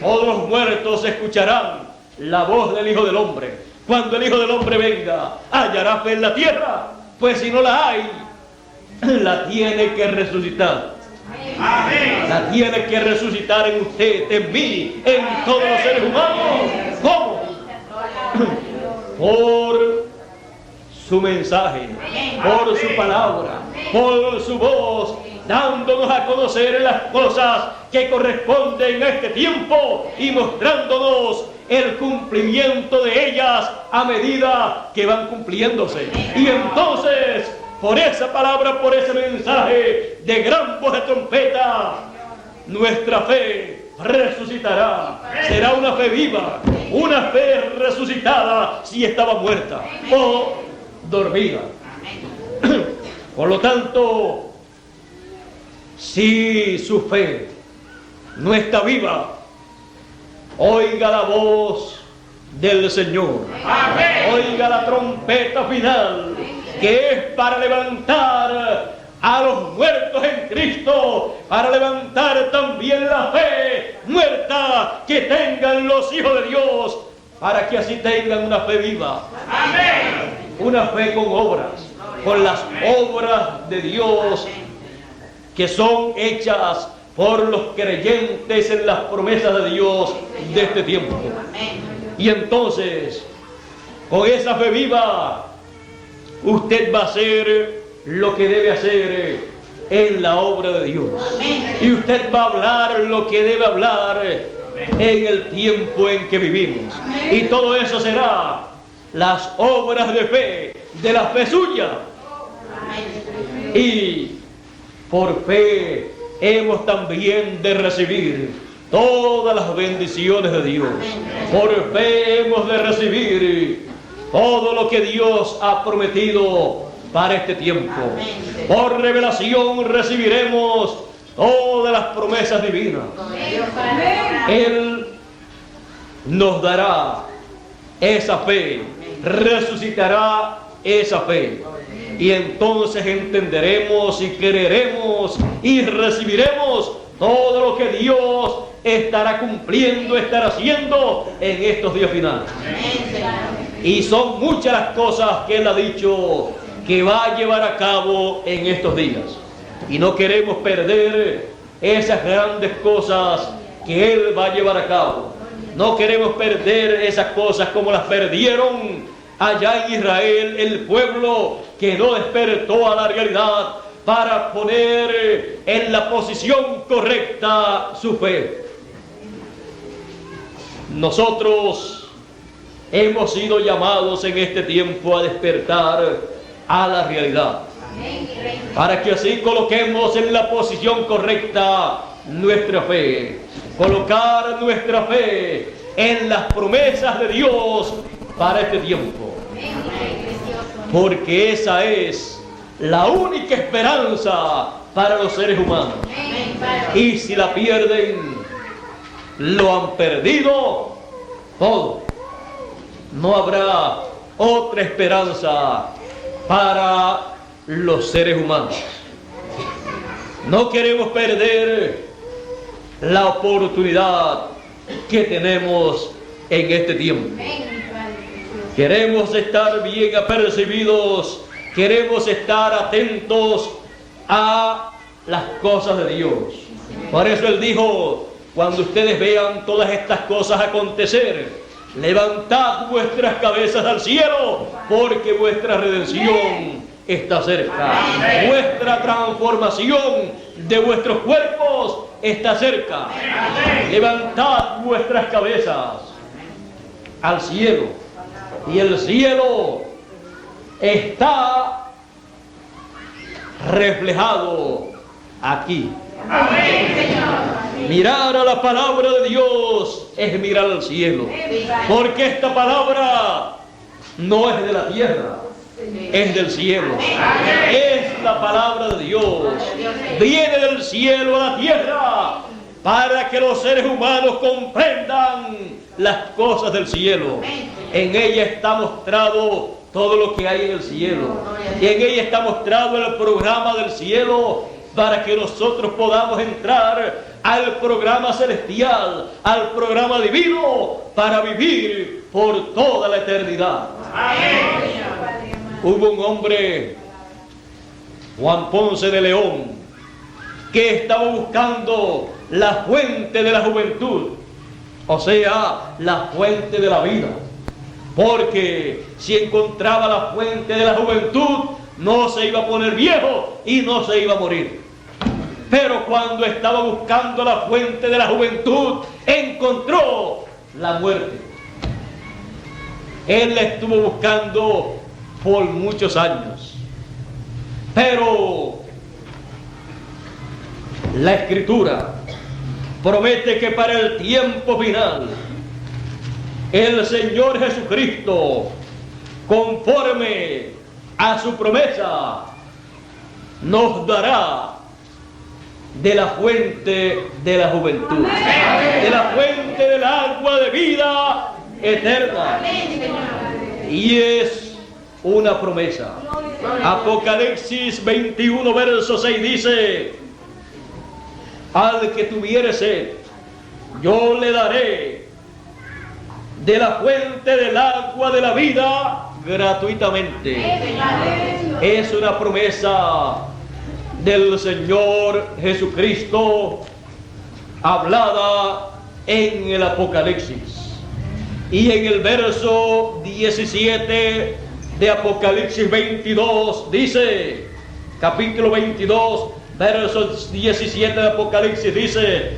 Todos los muertos escucharán la voz del Hijo del Hombre. Cuando el Hijo del Hombre venga, ¿hallará fe en la tierra? Pues si no la hay, la tiene que resucitar. Amén. La tiene que resucitar en usted, en mí, en todos los seres humanos. ¿Cómo? Por su mensaje, por su palabra, por su voz, dándonos a conocer las cosas que corresponden a este tiempo y mostrándonos el cumplimiento de ellas a medida que van cumpliéndose. Y entonces, por esa palabra, por ese mensaje de gran voz de trompeta, nuestra fe resucitará. Será una fe viva, una fe resucitada si estaba muerta o dormida. Por lo tanto, si su fe no está viva, oiga la voz del Señor. Amén. Oiga la trompeta final, que es para levantar a los muertos en Cristo, para levantar también la fe muerta que tengan los hijos de Dios, para que así tengan una fe viva. Amén. Una fe con obras, con las obras de Dios que son hechas por los creyentes en las promesas de Dios de este tiempo. Y entonces, con esa fe viva, usted va a hacer lo que debe hacer en la obra de Dios. Y usted va a hablar lo que debe hablar en el tiempo en que vivimos. Y todo eso será las obras de fe, de la fe suya. Y por fe hemos también de recibir todas las bendiciones de Dios. Por fe hemos de recibir todo lo que Dios ha prometido para este tiempo. Por revelación recibiremos todas las promesas divinas. Él nos dará esa fe, resucitará esa fe. Y entonces entenderemos y creeremos y recibiremos todo lo que Dios estará cumpliendo, estará haciendo en estos días finales. Y son muchas las cosas que Él ha dicho que va a llevar a cabo en estos días. Y no queremos perder esas grandes cosas que Él va a llevar a cabo. No queremos perder esas cosas como las perdieron allá en Israel el pueblo que no despertó a la realidad para poner en la posición correcta su fe. Nosotros hemos sido llamados en este tiempo a despertar a la realidad, para que así coloquemos en la posición correcta nuestra fe, colocar nuestra fe en las promesas de Dios para este tiempo, porque esa es la única esperanza para los seres humanos. Y si la pierden, lo han perdido todo. No habrá otra esperanza para los seres humanos. No queremos perder la oportunidad que tenemos en este tiempo. Queremos estar bien apercibidos, queremos estar atentos a las cosas de Dios. Por eso Él dijo: cuando ustedes vean todas estas cosas acontecer, levantad vuestras cabezas al cielo, porque vuestra redención está cerca. Vuestra transformación de vuestros cuerpos está cerca. Levantad vuestras cabezas al cielo. Y el cielo está reflejado aquí. Mirar a la palabra de Dios es mirar al cielo, porque esta palabra no es de la tierra, es del cielo. Es la palabra de Dios, viene del cielo a la tierra para que los seres humanos comprendan las cosas del cielo. En ella está mostrado todo lo que hay en el cielo, y en ella está mostrado el programa del cielo, para que nosotros podamos entrar al programa celestial, al programa divino, para vivir por toda la eternidad. Hubo un hombre, Juan Ponce de León, que estaba buscando la fuente de la juventud, o sea, la fuente de la vida, porque si encontraba la fuente de la juventud, no se iba a poner viejo y no se iba a morir. Pero cuando estaba buscando la fuente de la juventud, encontró la muerte. Él la estuvo buscando por muchos años, pero la Escritura promete que para el tiempo final, el Señor Jesucristo, conforme a su promesa, nos dará de la fuente de la juventud, de la fuente del agua de vida eterna. Y es una promesa. Apocalipsis 21, verso 6 dice: al que tuviere sed, yo le daré de la fuente del agua de la vida gratuitamente. Es una promesa del Señor Jesucristo hablada en el Apocalipsis. Y en el verso 17 de Apocalipsis 22 dice, capítulo 22, verso 17 de Apocalipsis dice: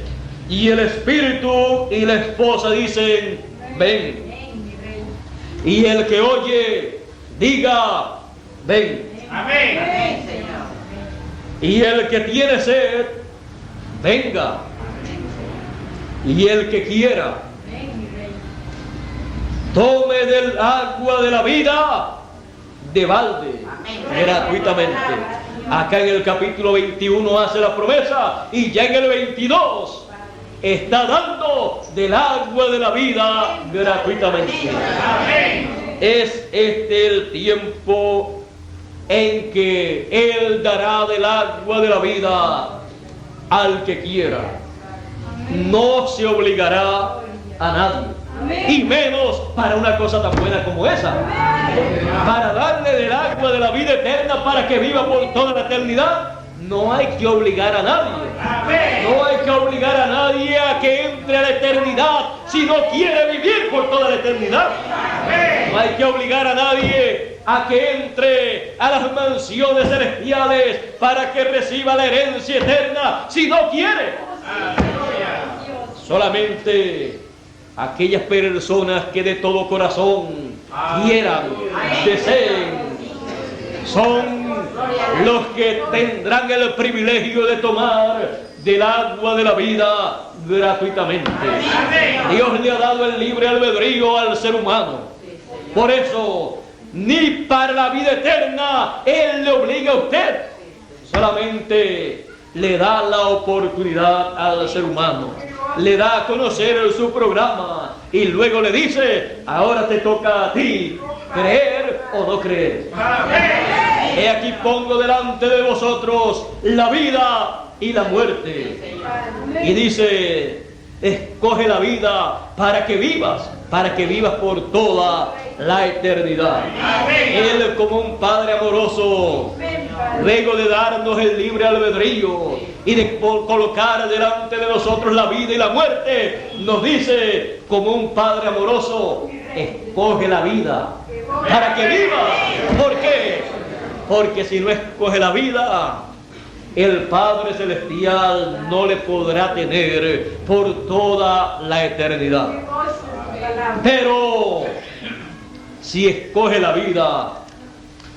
y el Espíritu y la esposa dicen: ven. Y el que oye, diga: ven. Amén. Y el que tiene sed, venga. Y el que quiera, tome del agua de la vida de balde, gratuitamente. Acá en el capítulo 21 hace la promesa y ya en el 22 está dando del agua de la vida gratuitamente. Es este el tiempo en que Él dará del agua de la vida al que quiera. No se obligará a nadie, y menos para una cosa tan buena como esa, para darle del agua de la vida eterna para que viva por toda la eternidad. No hay que obligar a nadie, no hay que obligar a nadie a que entre a la eternidad si no quiere vivir por toda la eternidad. No hay que obligar a nadie a que entre a las mansiones celestiales para que reciba la herencia eterna si no quiere. Solamente aquellas personas que de todo corazón quieran, deseen, son los que tendrán el privilegio de tomar del agua de la vida gratuitamente. Dios le ha dado el libre albedrío al ser humano. Por eso, ni para la vida eterna Él le obliga a usted. Solamente le da la oportunidad al ser humano. Le da a conocer su programa y luego le dice: ahora te toca a ti creer o no creer. He aquí pongo delante de vosotros la vida y la muerte. Y dice: escoge la vida para que vivas por toda la eternidad. Él, como un Padre amoroso, luego de darnos el libre albedrío y de colocar delante de nosotros la vida y la muerte, nos dice, como un Padre amoroso: escoge la vida para que vivas. ¿Por qué? Porque si no escoge la vida, el Padre Celestial no le podrá tener por toda la eternidad. Pero si escoge la vida,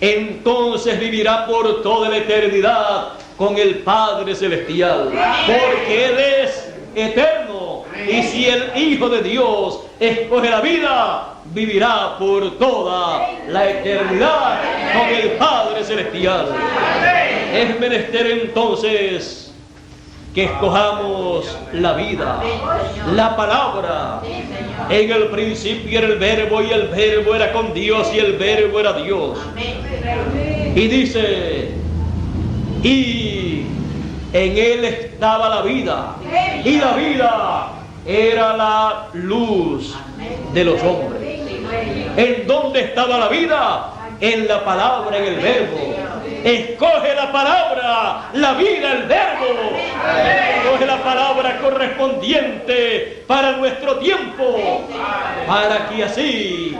entonces vivirá por toda la eternidad con el Padre Celestial, porque Él es eterno. Y si el Hijo de Dios escoge la vida, vivirá por toda la eternidad con el Padre Celestial. Es menester entonces que escojamos la vida, la palabra. En el principio era el Verbo, y el Verbo era con Dios, y el Verbo era Dios. Y dice: y en Él estaba la vida, y la vida era la luz de los hombres. ¿En dónde estaba la vida? En la palabra, en el Verbo. Escoge la palabra, la vida, el Verbo. Escoge la palabra correspondiente para nuestro tiempo, para que así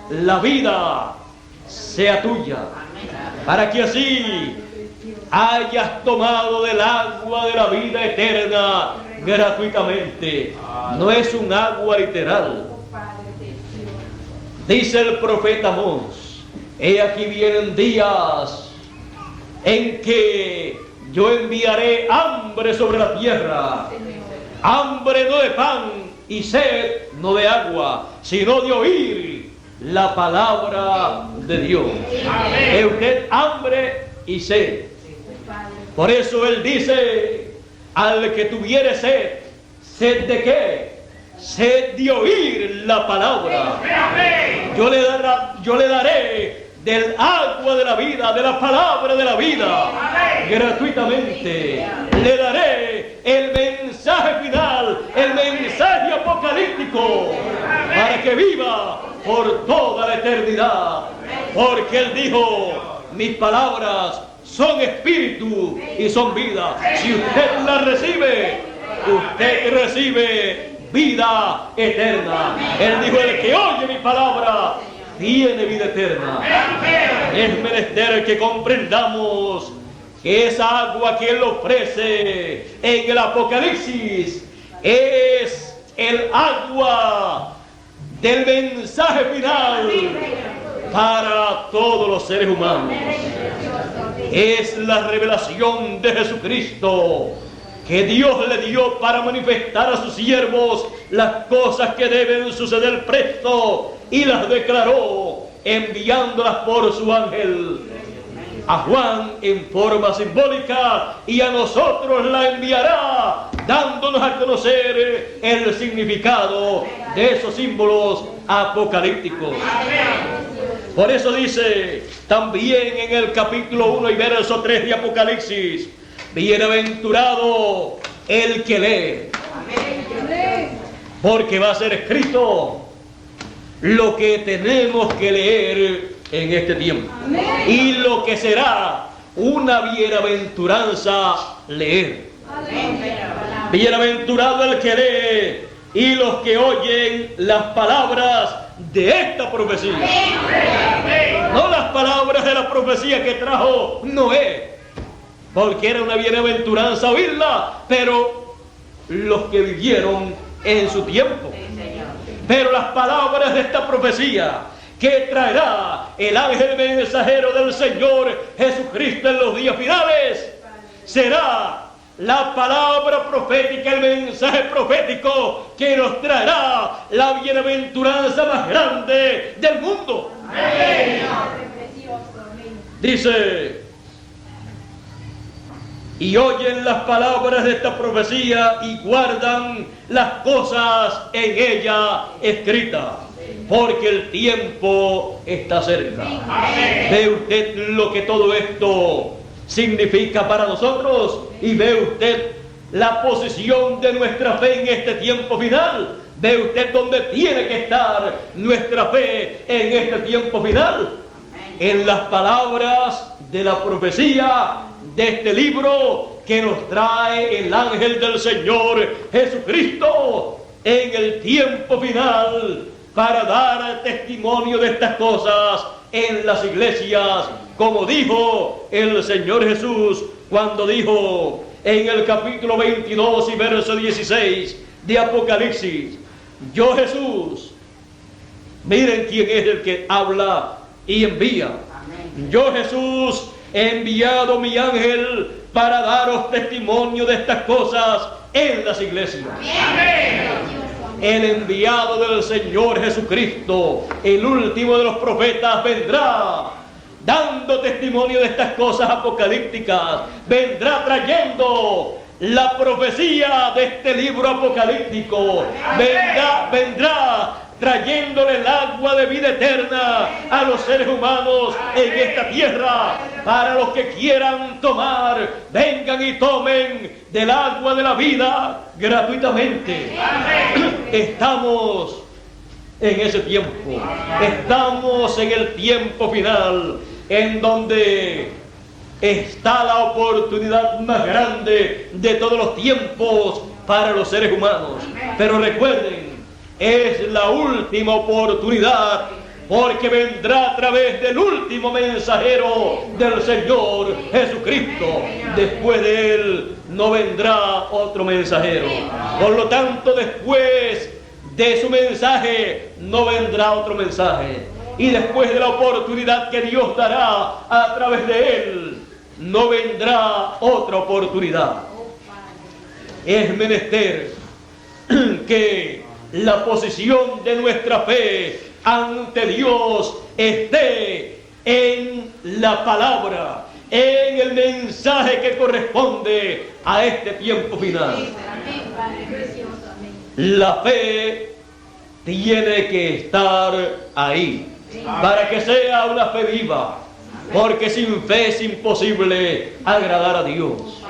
la vida sea tuya, para que así hayas tomado del agua de la vida eterna gratuitamente. No es un agua literal. Dice el profeta Amós: he aquí vienen días en que yo enviaré hambre sobre la tierra, hambre no de pan y sed no de agua, sino de oír la palabra de Dios. Es usted hambre y sed. Por eso Él dice: al que tuviere sed, ¿sed de qué? Sed de oír la palabra. Yo le daré del agua de la vida, de la palabra de la vida, gratuitamente. Le daré el mensaje final, el mensaje apocalíptico, para que viva por toda la eternidad. Porque Él dijo: mis palabras son espíritu y son vida. Si usted las recibe, usted recibe vida eterna. Él dijo: el que oye mi palabra tiene vida eterna. Es menester que comprendamos que esa agua que Él ofrece en el Apocalipsis es el agua del mensaje final para todos los seres humanos. Es la revelación de Jesucristo que Dios le dio para manifestar a sus siervos las cosas que deben suceder presto y las declaró enviándolas por su ángel. A Juan en forma simbólica y a nosotros la enviará, dándonos a conocer el significado de esos símbolos apocalípticos. Por eso dice también en el capítulo 1 y verso 3 de Apocalipsis: bienaventurado el que lee, porque va a ser escrito lo que tenemos que leer en este tiempo, y lo que será una bienaventuranza leer. Bienaventurado el que lee y los que oyen las palabras de esta profecía. No las palabras de la profecía que trajo Noé, porque era una bienaventuranza oírla, pero los que vivieron en su tiempo. Pero las palabras de esta profecía que traerá el ángel mensajero del Señor Jesucristo en los días finales, será la palabra profética, el mensaje profético que nos traerá la bienaventuranza más grande del mundo. Amén. Dice: y oyen las palabras de esta profecía y guardan las cosas en ella escritas, porque el tiempo está cerca. Amén. ¿Ve usted lo que todo esto significa para nosotros? ¿Y ve usted la posición de nuestra fe en este tiempo final? ¿Ve usted dónde tiene que estar nuestra fe en este tiempo final? En las palabras de la profecía de este libro que nos trae el ángel del Señor Jesucristo en el tiempo final, para dar testimonio de estas cosas en las iglesias, como dijo el Señor Jesús cuando dijo en el capítulo 22 y verso 16 de Apocalipsis: yo Jesús, miren quién es el que habla y envía. Yo Jesús he enviado mi ángel para daros testimonio de estas cosas en las iglesias. Amén. El enviado del Señor Jesucristo, el último de los profetas, vendrá dando testimonio de estas cosas apocalípticas. Vendrá trayendo la profecía de este libro apocalíptico. Vendrá trayéndole el agua de vida eterna a los seres humanos en esta tierra. Para los que quieran tomar, vengan y tomen del agua de la vida gratuitamente. Estamos en ese tiempo. Estamos en el tiempo final, en donde está la oportunidad más grande de todos los tiempos para los seres humanos. Pero recuerden, es la última oportunidad, porque vendrá a través del último mensajero del Señor Jesucristo. Después de él no vendrá otro mensajero. Por lo tanto, después de su mensaje no vendrá otro mensaje. Y después de la oportunidad que Dios dará a través de él, no vendrá otra oportunidad. Es menester que la posición de nuestra fe ante Dios esté en la palabra, en el mensaje que corresponde a este tiempo final. La fe tiene que estar ahí para que sea una fe viva, porque sin fe es imposible agradar a Dios.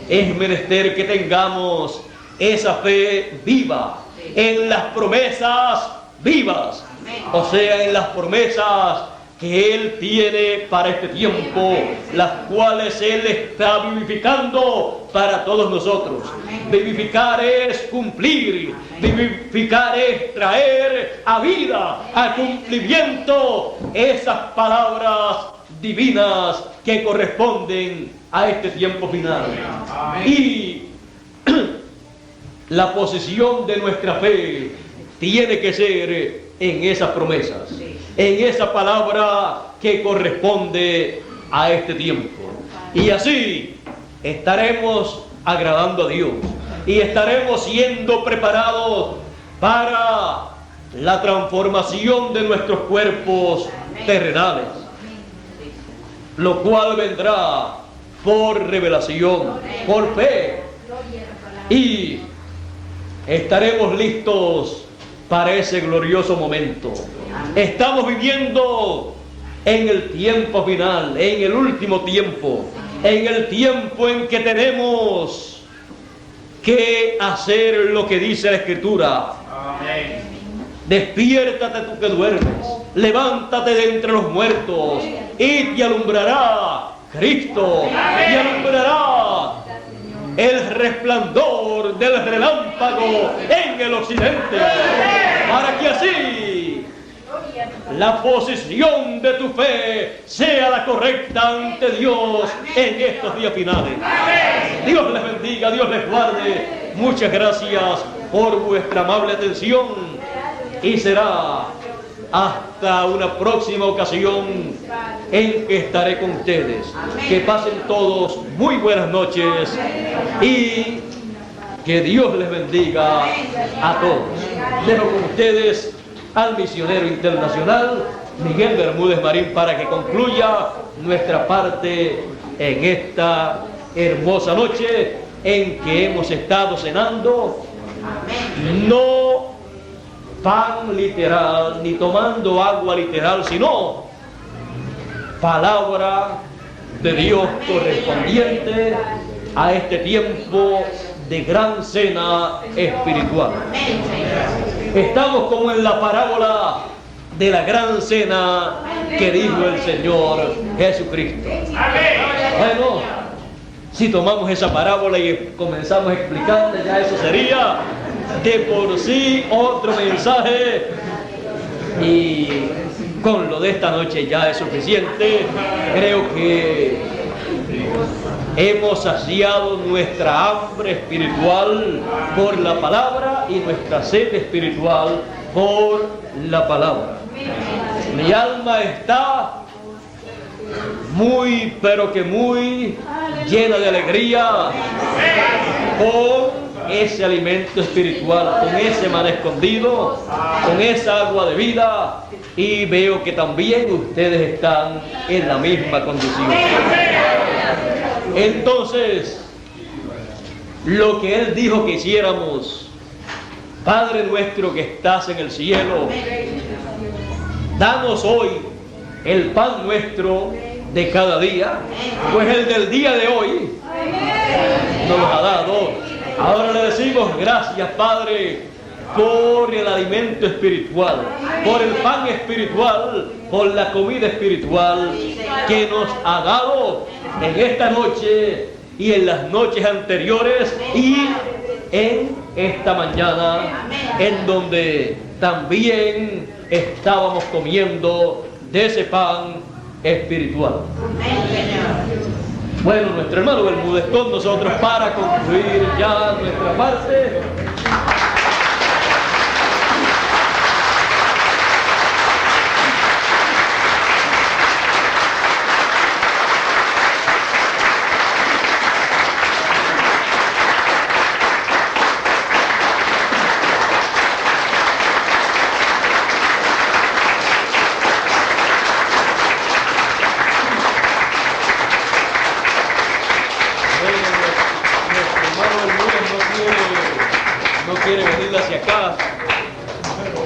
Es menester que tengamos esa fe viva en las promesas vivas, o sea, en las promesas que Él tiene para este tiempo, las cuales Él está vivificando para todos nosotros. Vivificar es cumplir, vivificar es traer a vida, a cumplimiento esas palabras divinas que corresponden a este tiempo final. Y la posición de nuestra fe tiene que ser en esas promesas, en esa palabra que corresponde a este tiempo. Y así estaremos agradando a Dios y estaremos siendo preparados para la transformación de nuestros cuerpos terrenales, lo cual vendrá por revelación, por fe, y estaremos listos para ese glorioso momento. Estamos viviendo en el tiempo final, en el último tiempo, en el tiempo en que tenemos que hacer lo que dice la Escritura. Amén. Despiértate tú que duermes, levántate de entre los muertos y te alumbrará Cristo, te alumbrará el resplandor del relámpago en el occidente, para que así la posición de tu fe sea la correcta ante Dios en estos días finales. Dios les bendiga, Dios les guarde. Muchas gracias por vuestra amable atención y será hasta una próxima ocasión en que estaré con ustedes. Que pasen todos muy buenas noches y que Dios les bendiga a todos. Dejo con ustedes al misionero internacional Miguel Bermúdez Marín para que concluya nuestra parte en esta hermosa noche en que hemos estado cenando, no pan literal ni tomando agua literal, sino palabra de Dios correspondiente a este tiempo de gran cena espiritual. Estamos como en la parábola de la gran cena que dijo el Señor Jesucristo. Bueno, si tomamos esa parábola y comenzamos a explicarle, ya eso sería de por sí otro mensaje, y con lo de esta noche ya es suficiente. Creo que hemos saciado nuestra hambre espiritual por la palabra y nuestra sed espiritual por la palabra. Mi alma está muy, pero que muy llena de alegría con ese alimento espiritual, con ese maná escondido, con esa agua de vida, y veo que también ustedes están en la misma condición. Entonces, lo que Él dijo que hiciéramos: Padre nuestro que estás en el cielo, danos hoy el pan nuestro de cada día, pues el del día de hoy nos lo ha dado. Ahora le decimos gracias, Padre, por el alimento espiritual, por el pan espiritual, por la comida espiritual que nos ha dado en esta noche y en las noches anteriores y en esta mañana, en donde también estábamos comiendo de ese pan espiritual. Bueno, nuestro hermano Bermúdez con nosotros para concluir ya nuestra parte.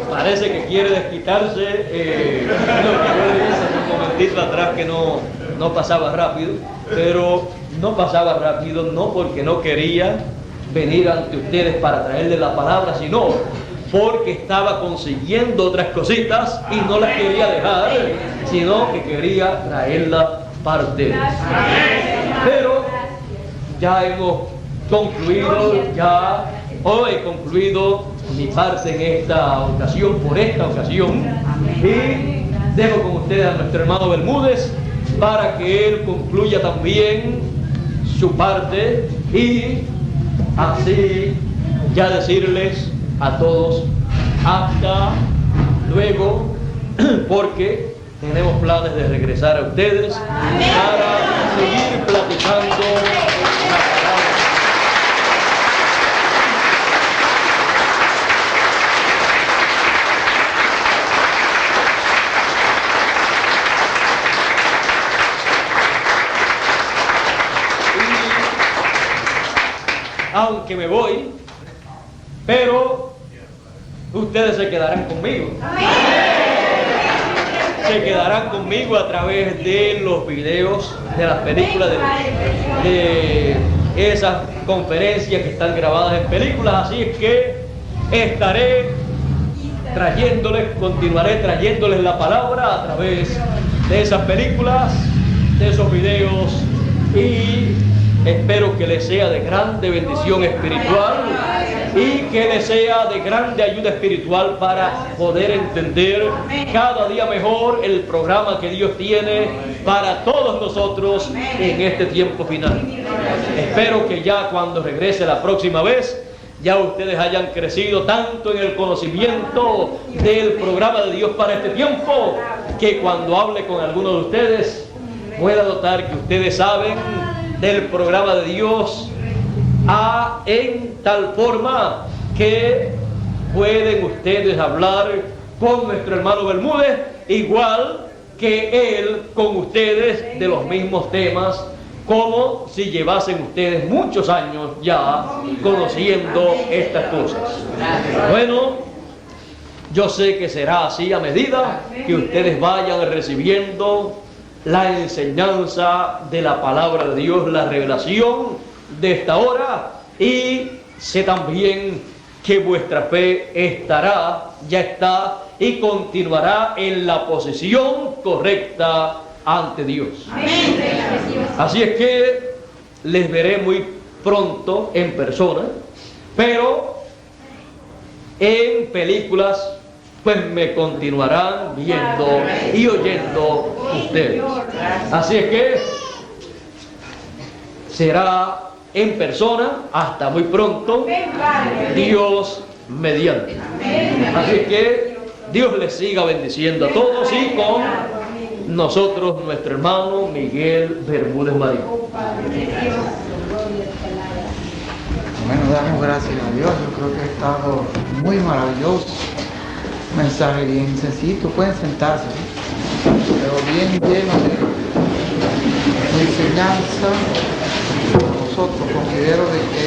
Parece que quiere desquitarse lo que yo le hice un momentito atrás, que no pasaba rápido, pero no pasaba rápido no porque no quería venir ante ustedes para traerles la palabra, sino porque estaba consiguiendo otras cositas y no las quería dejar, sino que quería traerlas para ustedes. Pero ya hemos concluido, ya hoy he concluido mi parte en esta ocasión, por esta ocasión, y dejo con ustedes a nuestro hermano Bermúdez para que él concluya también su parte y así ya decirles a todos hasta luego, porque tenemos planes de regresar a ustedes para seguir platicando la palabra. aunque me voy, pero ustedes se quedarán conmigo. Se quedarán conmigo a través de los videos, de las películas, de esas conferencias que están grabadas en películas. Así es que estaré trayéndoles, continuaré trayéndoles la palabra a través de esas películas, de esos videos, y espero que les sea de grande bendición espiritual y que les sea de grande ayuda espiritual para poder entender cada día mejor el programa que Dios tiene para todos nosotros en este tiempo final. Espero que ya cuando regrese la próxima vez, ya ustedes hayan crecido tanto en el conocimiento del programa de Dios para este tiempo, que cuando hable con alguno de ustedes pueda notar que ustedes saben del programa de Dios en tal forma que pueden ustedes hablar con nuestro hermano Bermúdez, igual que él con ustedes de los mismos temas, como si llevasen ustedes muchos años ya conociendo estas cosas. Bueno, yo sé que será así a medida que ustedes vayan recibiendo la enseñanza de la palabra de Dios, la revelación de esta hora, y sé también que vuestra fe estará, ya está y continuará en la posición correcta ante Dios. Así es que les veré muy pronto en persona, pero en películas pues me continuarán viendo y oyendo ustedes. Así es que será en persona hasta muy pronto, Dios mediante. Así es que Dios les siga bendiciendo a todos, y con nosotros nuestro hermano Miguel Bermúdez Marín. Bueno, damos gracias a Dios. Yo creo que ha estado muy maravilloso. Un mensaje bien sencillo. Pueden sentarse, pero bien lleno de enseñanza. Nosotros considero de que